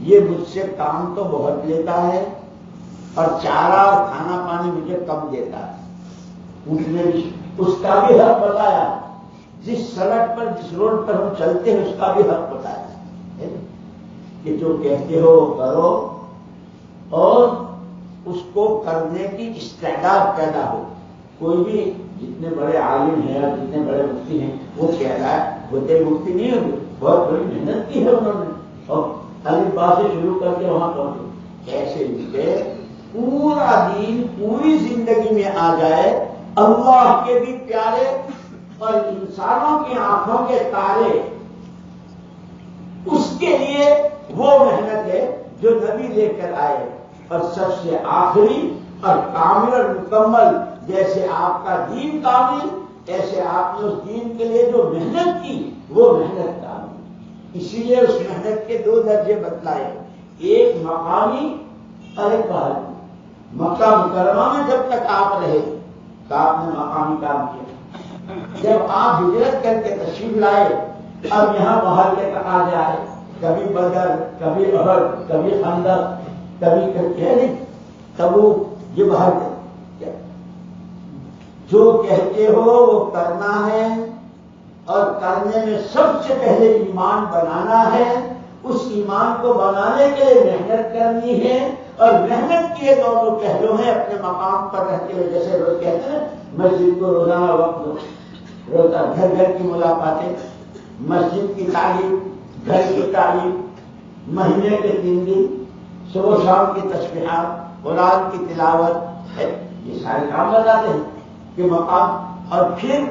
یہ مجھ سے کام تو بہت لیتا ہے اور چارہ اور کھانا پانی مجھے کم دیتا ہے۔ اونٹ نے بھی اس کا بھی حق بتایا، جس سڑک پر جس روڈ پر ہم چلتے ہیں اس کا بھی حق بتایا کہ جو کہتے ہو وہ کرو اور اس کو کرنے کی استعداد پیدا ہو۔ کوئی بھی جتنے بڑے عالم ہیں اور جتنے بڑے مفتی ہیں وہ کہہ رہا ہے ہوتے مفتی نہیں ہوگی، بہت بڑی محنت کی ہے انہوں نے، اور الف با سے شروع کر کے وہاں پہنچے۔ ایسے لکھے پورا دین پوری زندگی میں آ جائے، اللہ کے بھی پیارے اور انسانوں کی آنکھوں کے تارے، اس کے لیے وہ محنت ہے جو نبی لے کر آئے، اور سب سے آخری اور کامل اور مکمل، جیسے آپ کا دین کامل ایسے آپ نے اس دین کے لیے جو محنت کی وہ محنت کامل۔ اسی لیے اس محنت کے دو درجے بتلائے، ایک مقامی اور ایک باہری۔ مکہ مکرمہ میں جب تک آپ رہے تو آپ نے مقامی کام کیا، جب آپ ہجرت کر کے تشریف لائے اب یہاں باہر کے تقاضے آئے، کبھی بدر، کبھی احد، کبھی خندق، کبھی نہیں تبوک، یہ باہر کے جو کہتے ہو وہ کرنا ہے، اور کرنے میں سب سے پہلے ایمان بنانا ہے، اس ایمان کو بنانے کے لیے محنت کرنی ہے، اور محنت کے دونوں پہلو ہیں اپنے مقام پر رہتے ہوئے، جیسے روز کہتے ہیں مسجد کو روزانہ وقت دو، روزہ گھر گھر کی ملاقاتیں، مسجد کی تعلیم، گھر کی تعلیم، مہینے کے 3 دن، صبح و شام کی تسبیحات، قرآن کی تلاوت، یہ سارے کام بتاتے ہیں کہ مقام۔ اور پھر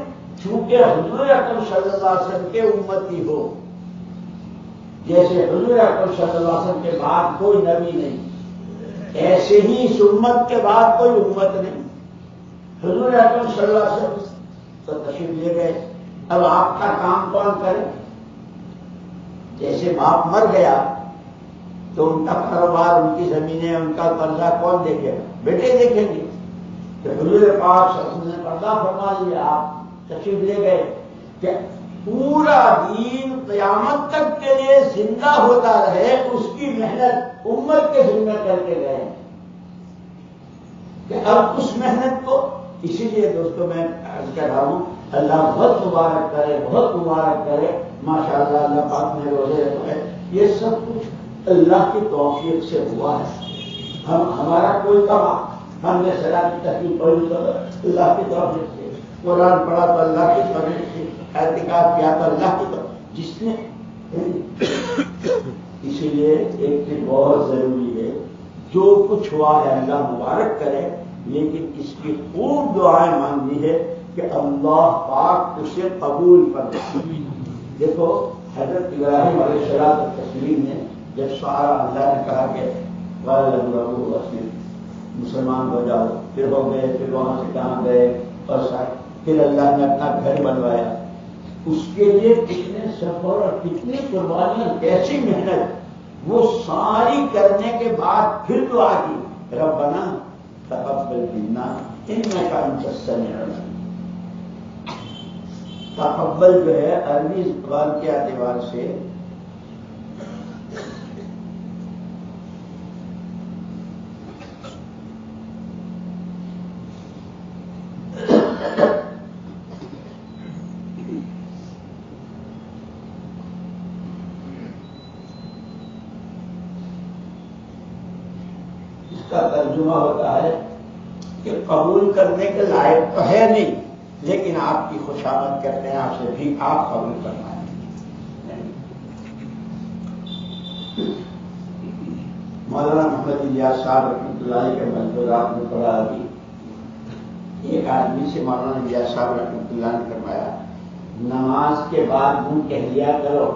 چونکہ حضور اکرم صلی اللہ علیہ وسلم کے امتی ہو، جیسے حضور اکرم صلی اللہ علیہ وسلم کے بعد کوئی نبی نہیں، ایسے ہی اس امت کے بعد کوئی امت نہیں، حضور اکرم صلی اللہ علیہ وسلم تو تشریف لے گئے، اب آپ کا کام کون کرے؟ جیسے باپ مر گیا تو ان کا کاروبار، ان کی زمینیں، ان کا قرضہ کون دیکھے گا؟ بیٹے دیکھیں گے۔ تو حضور پاک صلی اللہ علیہ وسلم نے پردہ فرما لیا، آپ تشریف لے گئے کہ پورا دین قیامت تک کے لیے زندہ ہوتا رہے، اس کی محنت امت کے ذمہ کر کے گئے کہ اب اس محنت کو، اسی لیے دوستوں میں عرض کر رہا ہوں اللہ بہت مبارک کرے، بہت مبارک کرے، ماشاءاللہ اللہ پاک نے روزے رکھے، یہ سب کچھ اللہ کی توفیق سے ہوا ہے، ہمارا کوئی کما، ہم نے صلاح کی تحقیق پڑھی تو اللہ کی توفیق سے، قرآن پڑھا تو اللہ کی توفیق سے، اعتکاف کیا تو اللہ کی توفیق، جس نے اسی لیے ایک چیز بہت ضروری ہے، جو کچھ ہوا ہے اللہ مبارک کرے، لیکن اس کی خوب دعائیں مانگنی ہے کہ اللہ پاک اسے قبول فرمائے۔ دیکھو حضرت ابراہیم علیہ السلام تسلیم نے جب سارا اللہ نے کہا کہ مسلمان ہو جاؤ، پھر ہو گئے، پھر وہاں سے کہاں گئے، اور پھر اللہ نے اپنا گھر بنوایا، اس کے لیے کتنے سفر اور کتنی قربانیاں، کیسی محنت، وہ ساری کرنے کے بعد پھر دعا کی ربنا تقبل منا انک انت السمیع العلیم۔ تقبل جو ہے عربی زبان کے اعتبار سے اس کا ترجمہ ہوتا ہے کہ قبول کرنے کے لائق تو ہے نہیں، لیکن آپ کی خوشامد کرتے ہیں، آپ سے بھی آپ قبول کرنا ہے۔ مولانا محمد الیاس صاحب رحمۃ اللہ علیہ کے منظورات میں پڑھا ابھی، ایک آدمی سے مولانا الیاس صاحب رحمۃ اللہ نے فرمایا، نماز کے بعد منہ کہہ لیا کرو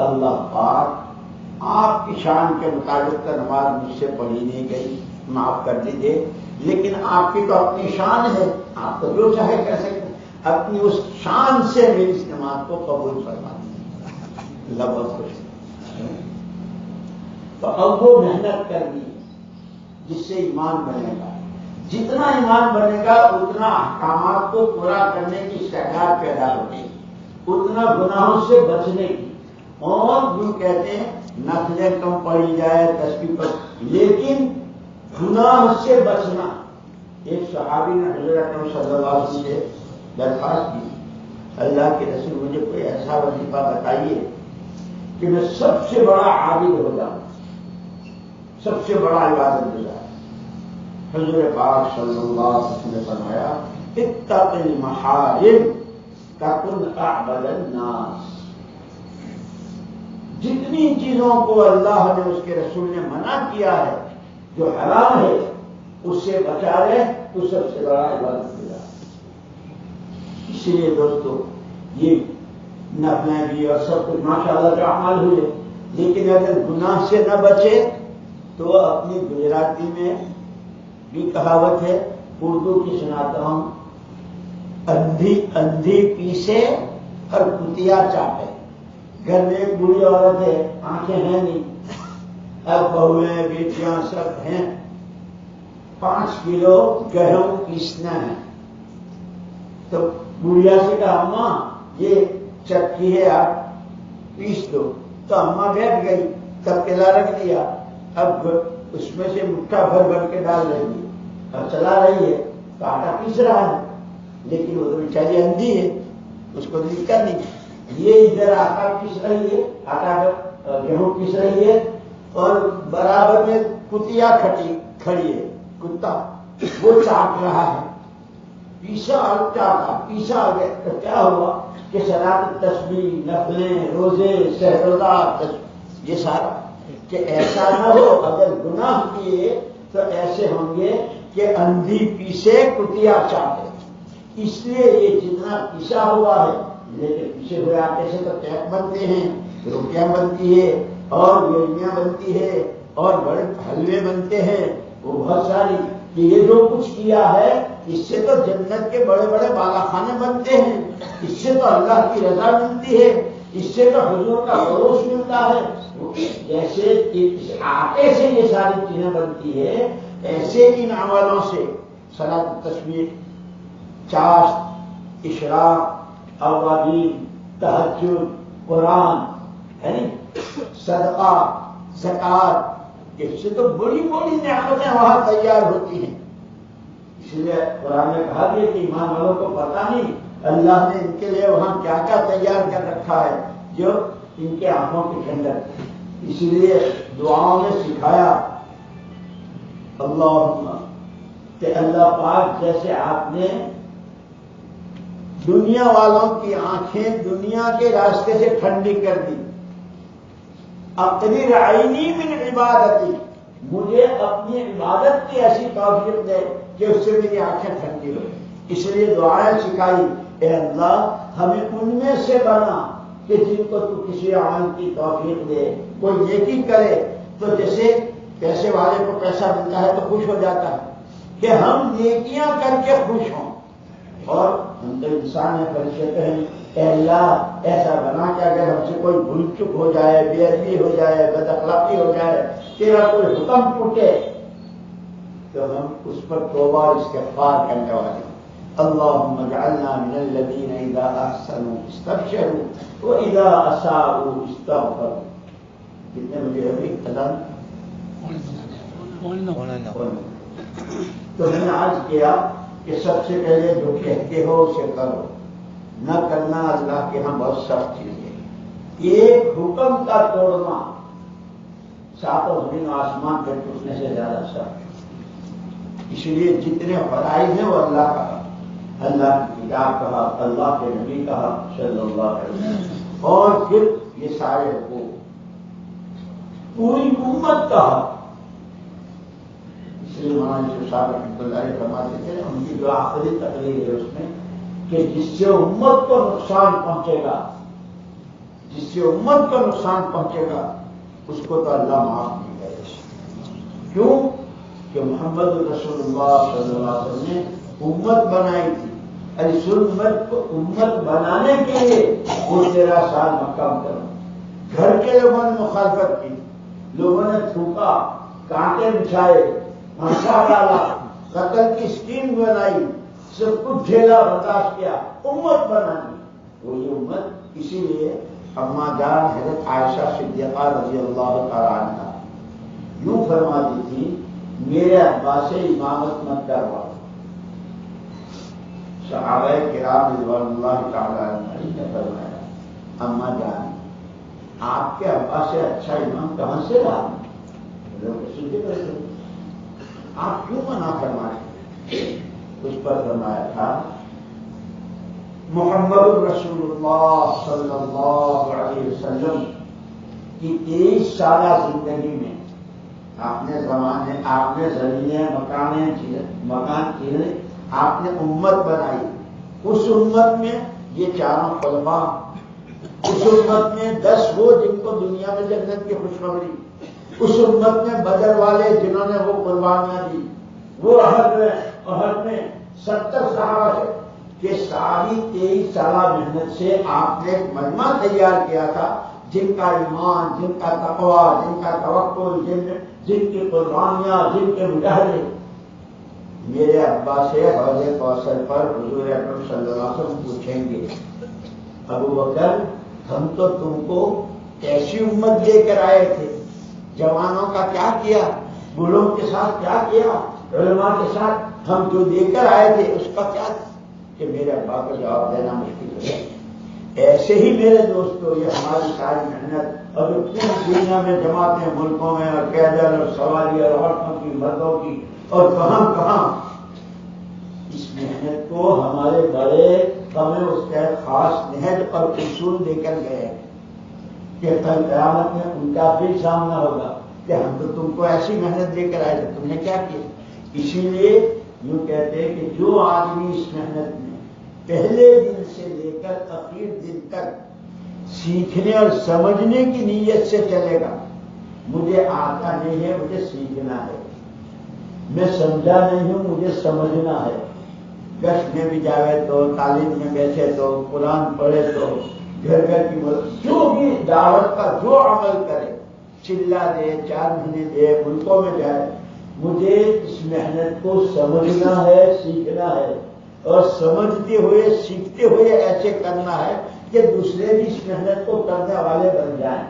اللہ پاک آپ کی شان کے مطابق تو نماز مجھ سے پڑھی نہیں گئی، معاف کر دیجیے، لیکن آپ کی تو اپنی شان ہے، آپ تو جو چاہے کر سکتے، اپنی اس شان سے میری اس نماز کو قبول فرما دیجیے۔ اللہ بہت خوش ہے۔ تو اب وہ محنت کرنی جس سے ایمان بنے گا، جتنا ایمان بنے گا اتنا احکامات کو پورا کرنے کی استعداد پیدا ہوگی، اتنا گناہوں سے بچنے کی، اور جو کہتے ہیں نفلیں کم پڑھی جائے تسبیح پر، لیکن گناہ سے بچنا۔ ایک صحابی نے حضرت اکرم صلی اللہ علیہ وسلم سے درخواست کی، اللہ کے رسول مجھے کوئی ایسا وظیفہ بتائیے کہ میں سب سے بڑا عابد ہو جاؤں، سب سے بڑا عبادت گزار۔ حضور پاک صلی اللہ علیہ وسلم نے فرمایا، اتق المحارم تکن اعبد الناس۔ جتنی چیزوں کو اللہ نے اس کے رسول نے منع کیا ہے، جو حرام ہے، اس سے بچا رہے تو سب سے بڑا عبادت گزار۔ اس لیے دوستو یہ نفلیں بھی اور سب کچھ ماشاءاللہ کا عمل ہوئے، لیکن اگر گناہ سے نہ بچے تو اپنی گجراتی میں بھی کہاوت ہے، اردو کی سناتا ہوں، اندھی پیسے اور کتیا چاٹے۔ گھر میں ایک بوڑھی عورت ہے، آنکھیں ہیں نہیں، اب بہویں بیٹیاں سب ہیں، 5 کلو گہم پیسنا ہے، تو بڑھیا سے کہا اماں یہ چکی ہے آپ پیس دو، تو اماں بیٹھ گئی، تب کلا رکھ دیا، اب اس میں سے مٹھا بھر کے ڈال رہی ہے، اب چلا رہی ہے تو آٹا پیس رہا ہے، لیکن وہ تو بیچاری اندھی ہے، اس کو دقت نہیں، یہ ادھر آٹا پیس رہی ہے، آٹا گیہوں پیس رہی ہے، اور برابر میں کتیا کھڑی ہے، کتا وہ چاٹ رہا ہے، پیسا اور چاٹا، پیسا آ گیا تو کیا ہوا کہ صلاۃ تسبیح، نفلیں، روزے، سحروزہ، یہ سارا، کہ ایسا نہ ہو اگر گناہ کیے تو ایسے ہوں گے کہ اندھی پیسے کتیا چاٹے۔ اس لیے یہ جتنا پیسا ہوا ہے، لیکن پیسے ہوئے آٹے سے تو کیک بنتے ہیں، روٹیاں بنتی ہے، اور یوریاں بنتی ہے، اور بڑے حلوے بنتے ہیں، وہ بہت ساری، کہ یہ جو کچھ کیا ہے اس سے تو جنت کے بڑے بڑے بالا خانے بنتے ہیں، اس سے تو اللہ کی رضا ملتی ہے، اس سے تو حضور کا پڑوس ملتا ہے۔ جیسے اس آٹے سے یہ ساری چیزیں بنتی ہے، ایسے ان عملوں سے صلاۃ تسبیح، چاشت، اشراق، اوابین، تہجد، قرآن، صدقہ، زکوٰۃ، اس سے تو بڑی بڑی نعمتیں وہاں تیار ہوتی ہیں۔ اس لیے قرآن نے کہا کہ ایمان والوں کو پتہ نہیں اللہ نے ان کے لیے وہاں کیا کیا تیار کر رکھا ہے جو ان کے آنکھوں کی ٹھنڈک۔ اسی لیے دعاؤں میں سکھایا، اللہم، کہ اللہ پاک جیسے آپ نے دنیا والوں کی آنکھیں دنیا کے راستے سے ٹھنڈی کر دی، اقرر عینی من عبادتی، مجھے اپنی عبادت کی ایسی توفیق دے کہ اس سے میری آنکھیں ٹھنڈی ہو۔ اس لیے دعائیں سکھائی، اے اللہ ہمیں ان میں سے بنا کہ جن کو تو کسی عمل کی توفیق دے، کوئی نیکی کرے تو جیسے پیسے والے کو پیسہ ملتا ہے تو خوش ہو جاتا ہے، کہ ہم نیکیاں کر کے خوش ہوں، اور ہم تو انسان ہیں، فرشتے ہیں، اے اللہ ایسا بنا کہ اگر ہم سے کوئی بھول چک ہو جائے، بے ادبی ہو جائے، بد اخلاقی ہو جائے، تیرا کوئی حکم ٹوٹے تو ہم اس پر توبہ استغفار کرنے والے۔ اللہم اجعلنا من الذین اذا احسنوا استبشروا واذا اساءوا استغفروا۔ کتنے بجے ابھی اذان؟ تو میں نے عرض کیا کہ سب سے پہلے جو کہتے ہو اسے کرو، نہ کرنا اللہ کے ہاں بہت سخت چیز ہے۔ ایک حکم کا توڑنا ساتوں زمین و آسمان کے ٹوٹنے سے زیادہ سخت. اس لیے جتنے فرائض ہیں وہ اللہ کا، اللہ کی کتاب کہا، اللہ کے نبی کہا صلی اللہ علیہ وسلم، اور پھر یہ سارے حقوق پوری امت کہا. اس لیے مولانا صاحب رحمۃ اللہ علیہ فرماتے تھے ان کی جو آخری تقریر ہے اس میں کہ جس سے امت کو نقصان پہنچے گا، جس سے امت کو نقصان پہنچے گا اس کو تو اللہ معاف نہیں کرے گا. کیوں کہ محمد رسول اللہ صلی اللہ علیہ وسلم نے امت بنائی تھی. اس امت کو امت بنانے کے لیے وہ 13 سال مکہ مکرمہ گھر کے لوگوں نے مخالفت کی، لوگوں نے تھوکا، کانٹے بچھائے، پھانسا ڈالا، قتل کی اسکیم بنائی، سب کچھ جھیلا، برداشت کیا، امت بنانی. وہ یہ امت اسی لیے اما جان حضرت عائشہ صدیقہ رضی اللہ تعالیٰ عنہ یوں فرماتی تھی میرے ابا سے امامت مت کروا. صحابہ کرام رضوان اللہ تعالیٰ عنہ نے فرمایا اما جان آپ کے ابا سے اچھا امام کہاں سے رہا؟ آپ کیوں منع فرمائے؟ اس پر فرمایا تھا محمد رسول اللہ صلی اللہ علیہ وسلم کی 23 سالہ زندگی میں آپ نے زمینیں مکان چیرے، آپ نے امت بنائی. اس امت میں یہ چاروں خلفاء، اس امت میں 10 وہ جن کو دنیا میں جنت کی خوشخبری، اس امت میں بدر والے جنہوں نے وہ قربانیاں دی، وہ احد میں 70 صحابہ تھے کہ ساری 23 سالہ محنت سے آپ نے ایک مجمع تیار کیا تھا جن کا ایمان، جن کا تقوی، جن کا توکل، جن کی قربانیاں، جن کے مجاہدے. میرے ابا سے حوض کوثر پر حضور اکرم صلی اللہ علیہ وسلم پوچھیں گے ابو بکر ہم تو تم کو ایسی امت دے کر آئے تھے، جوانوں کا کیا کیا، بوڑھوں کے ساتھ کیا کیا، علماء کے ساتھ ہم جو دے کر آئے تھے اس کا کیا تھا؟ کہ میرے ابا کو جواب دینا مشکل ہے. ایسے ہی میرے دوستوں یہ ہماری ساری محنت اور پوری دنیا میں جماعتیں، ملکوں میں اور پیدل اور سواری اور عورتوں کی، مردوں کی اور کہاں کہاں، اس محنت کو ہمارے بڑے ہمیں اس کا خاص نہج اور اصول دے کر گئے کہ کل قیامت میں ان کا بھی سامنا ہوگا کہ ہم تو تم کو ایسی محنت دے کر آئے تھے، تم نے کیا کیا. اسی لیے یوں کہتے ہیں کہ جو آدمی اس محنت میں پہلے دن سے لے کر اخیر دن تک سیکھنے اور سمجھنے کی نیت سے چلے گا، مجھے آتا نہیں ہے مجھے سیکھنا ہے، میں سمجھا نہیں ہوں مجھے سمجھنا ہے، گشت میں بھی جاوے تو، تعلیم میں بیٹھے تو، قرآن پڑھے تو، گھر گھر کی جو بھی دعوت کا جو عمل کرے، چلا دے، 4 مہینے دے، ملکوں میں جائے، مجھے اس محنت کو سمجھنا ہے، سیکھنا ہے، اور سمجھتے ہوئے سیکھتے ہوئے ایسے کرنا ہے کہ دوسرے بھی اس محنت کو کرنے والے بن جائیں.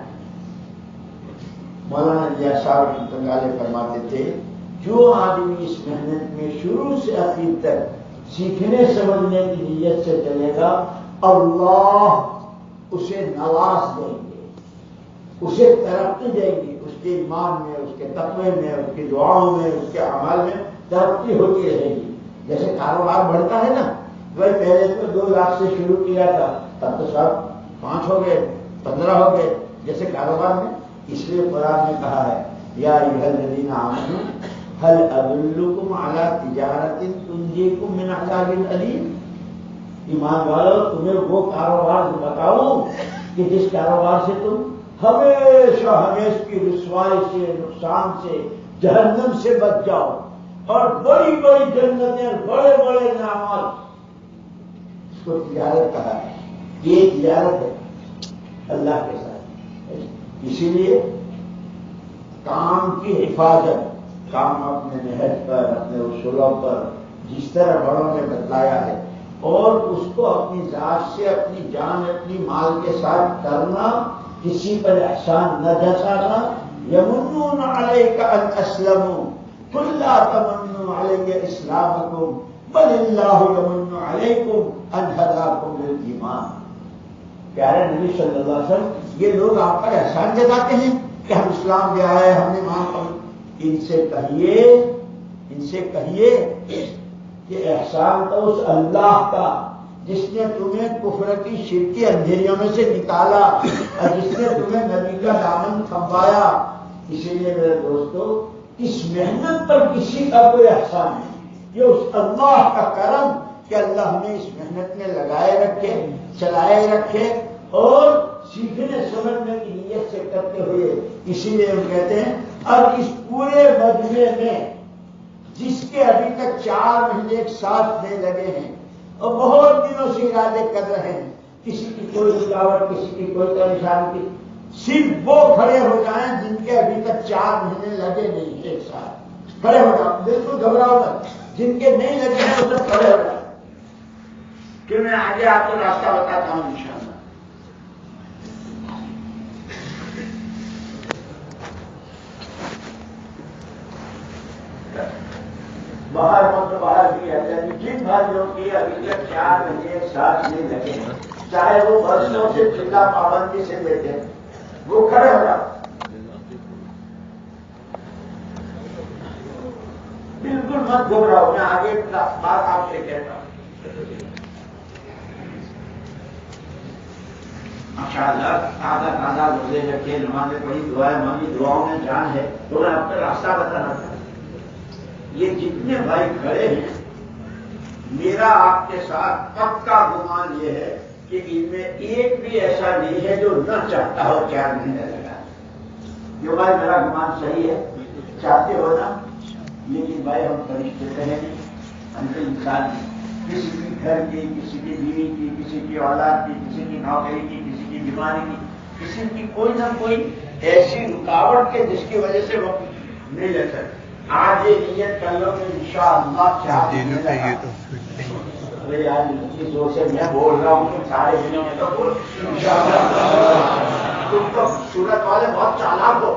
مولانا الیاس صاحب رحمۃ اللہ علیہ فرماتے تھے جو آدمی اس محنت میں شروع سے آخر تک سیکھنے سمجھنے کی نیت سے چلے گا، اللہ اسے نواز دیں گے، اسے ترقی دیں گے، اس کے ایمان میں، اس کے تقوی میں، اس کی دعاؤں میں، اس کے اعمال میں ترقی ہوتی رہے گی. جیسے کاروبار بڑھتا ہے نا، بھائی پہلے تو 2 لاکھ سے شروع کیا تھا، اب تو سب 5 ہو گئے، 15 ہو گئے، جیسے کاروبار میں. اس لیے قرآن نے کہا ہے یا ایھا الذین آمنوا هل ادلکم علی تجارت تنجیکم من عذاب الیم. ایمان والو تمہیں وہ کاروبار بتاؤں کہ جس کاروبار سے تم ہمیشہ کی رسوائی سے، نقصان سے، جہنم سے بچ جاؤ، اور بڑی بڑی جنتیں، بڑے بڑے انعامات. اس کو تجارت کہا ہے، یہ تجارت ہے اللہ کے ساتھ. اسی لیے کام کی حفاظت، کام اپنے نہج پر، اپنے اصولوں پر جس طرح بڑوں نے بتلایا ہے، اور اس کو اپنی ذات سے، اپنی جان، اپنی مال کے ساتھ کرنا، کسی پر احسان نہ جتانا. یمنون علیک ان اسلموا قل لا تمنوا علی اسلامکم بل اللہ یمن علیکم ان ہداکم للایمان. پیارے نبی صلی اللہ علیہ وسلم یہ لوگ آپ پر احسان جتاتے ہیں کہ ہم اسلام لے آئے، ہم نے وہاں ان سے کہیے کہ احسان تو اس اللہ کا جس نے تمہیں کفر کی شرکی اندھیریوں میں سے نکالا اور جس نے تمہیں نبی کا دامن تھموایا. اسی لیے میرے دوستو اس محنت پر کسی کا کوئی احسان نہیں، یہ اس اللہ کا کرم کہ اللہ ہمیں اس محنت میں لگائے رکھے، چلائے رکھے اور سیکھنے سمجھنے کی نیت سے کرتے ہوئے. اسی لیے ہم کہتے ہیں اب اس پورے مجمع میں جس کے ابھی تک 4 مہینے ایک ساتھ نہیں لگے ہیں اور بہت دنوں سے ارادے کر رہے ہیں، کسی کی کوئی رکاوٹ، کسی کی کوئی پریشانی کی، صرف وہ کھڑے ہو جائیں جن کے ابھی تک 4 مہینے لگے نہیں ایک ساتھ. کھڑے ہو جاؤ، بالکل گھبراؤ مت. جن کے نہیں لگے ہیں وہ سب کھڑے ہو جائیں کہ میں آگے آپ کو راستہ بتاتا ہوں انشاءاللہ. باہر بھی کہتے ہیں جن بھائیوں کی ابھی تک 4 مہینے ایک ساتھ نہیں لگے ہیں، چاہے وہ برسوں سے چلا پابندی سے بیٹھے ہیں، وہ کھڑے ہو جاؤ. بالکل مت گھبراؤ، میں آگے بات آپ سے کہتا ہوں. ماشاءاللہ آدھا روزے رکھے، نمازیں پڑھی، دعائیں مانگی، دعاؤں میں جان ہے، تو میں آپ کا راستہ بتانا چاہتا ہوں. یہ جتنے بھائی کھڑے ہیں میرا آپ کے ساتھ پکا گمان یہ ہے کہ ان میں ایک بھی ایسا نہیں ہے جو نہ چاہتا ہو 4 مہینے لگا. جو بھائی میرا گمان صحیح ہے، چاہتے ہو نا. لیکن بھائی ہم فرشتے تو ہیں نہیں، ہم تو انسان ہیں. کسی کی گھر کی، کسی کی بیوی کی، کسی کی اولاد کی، کسی کی نوکری کی، کسی کی بیماری کی، کسی کی کوئی نہ کوئی ایسی رکاوٹ کے جس کی وجہ سے وہ نہیں لے سکتے. آج یہ نیت کر لو کہ انشاءاللہ 4 مہینے لگا. یار اس زور سے میں بول رہا ہوں کہ سارے دنوں میں تو انشاءاللہ. تم تو سورت والے بہت چالاک ہو.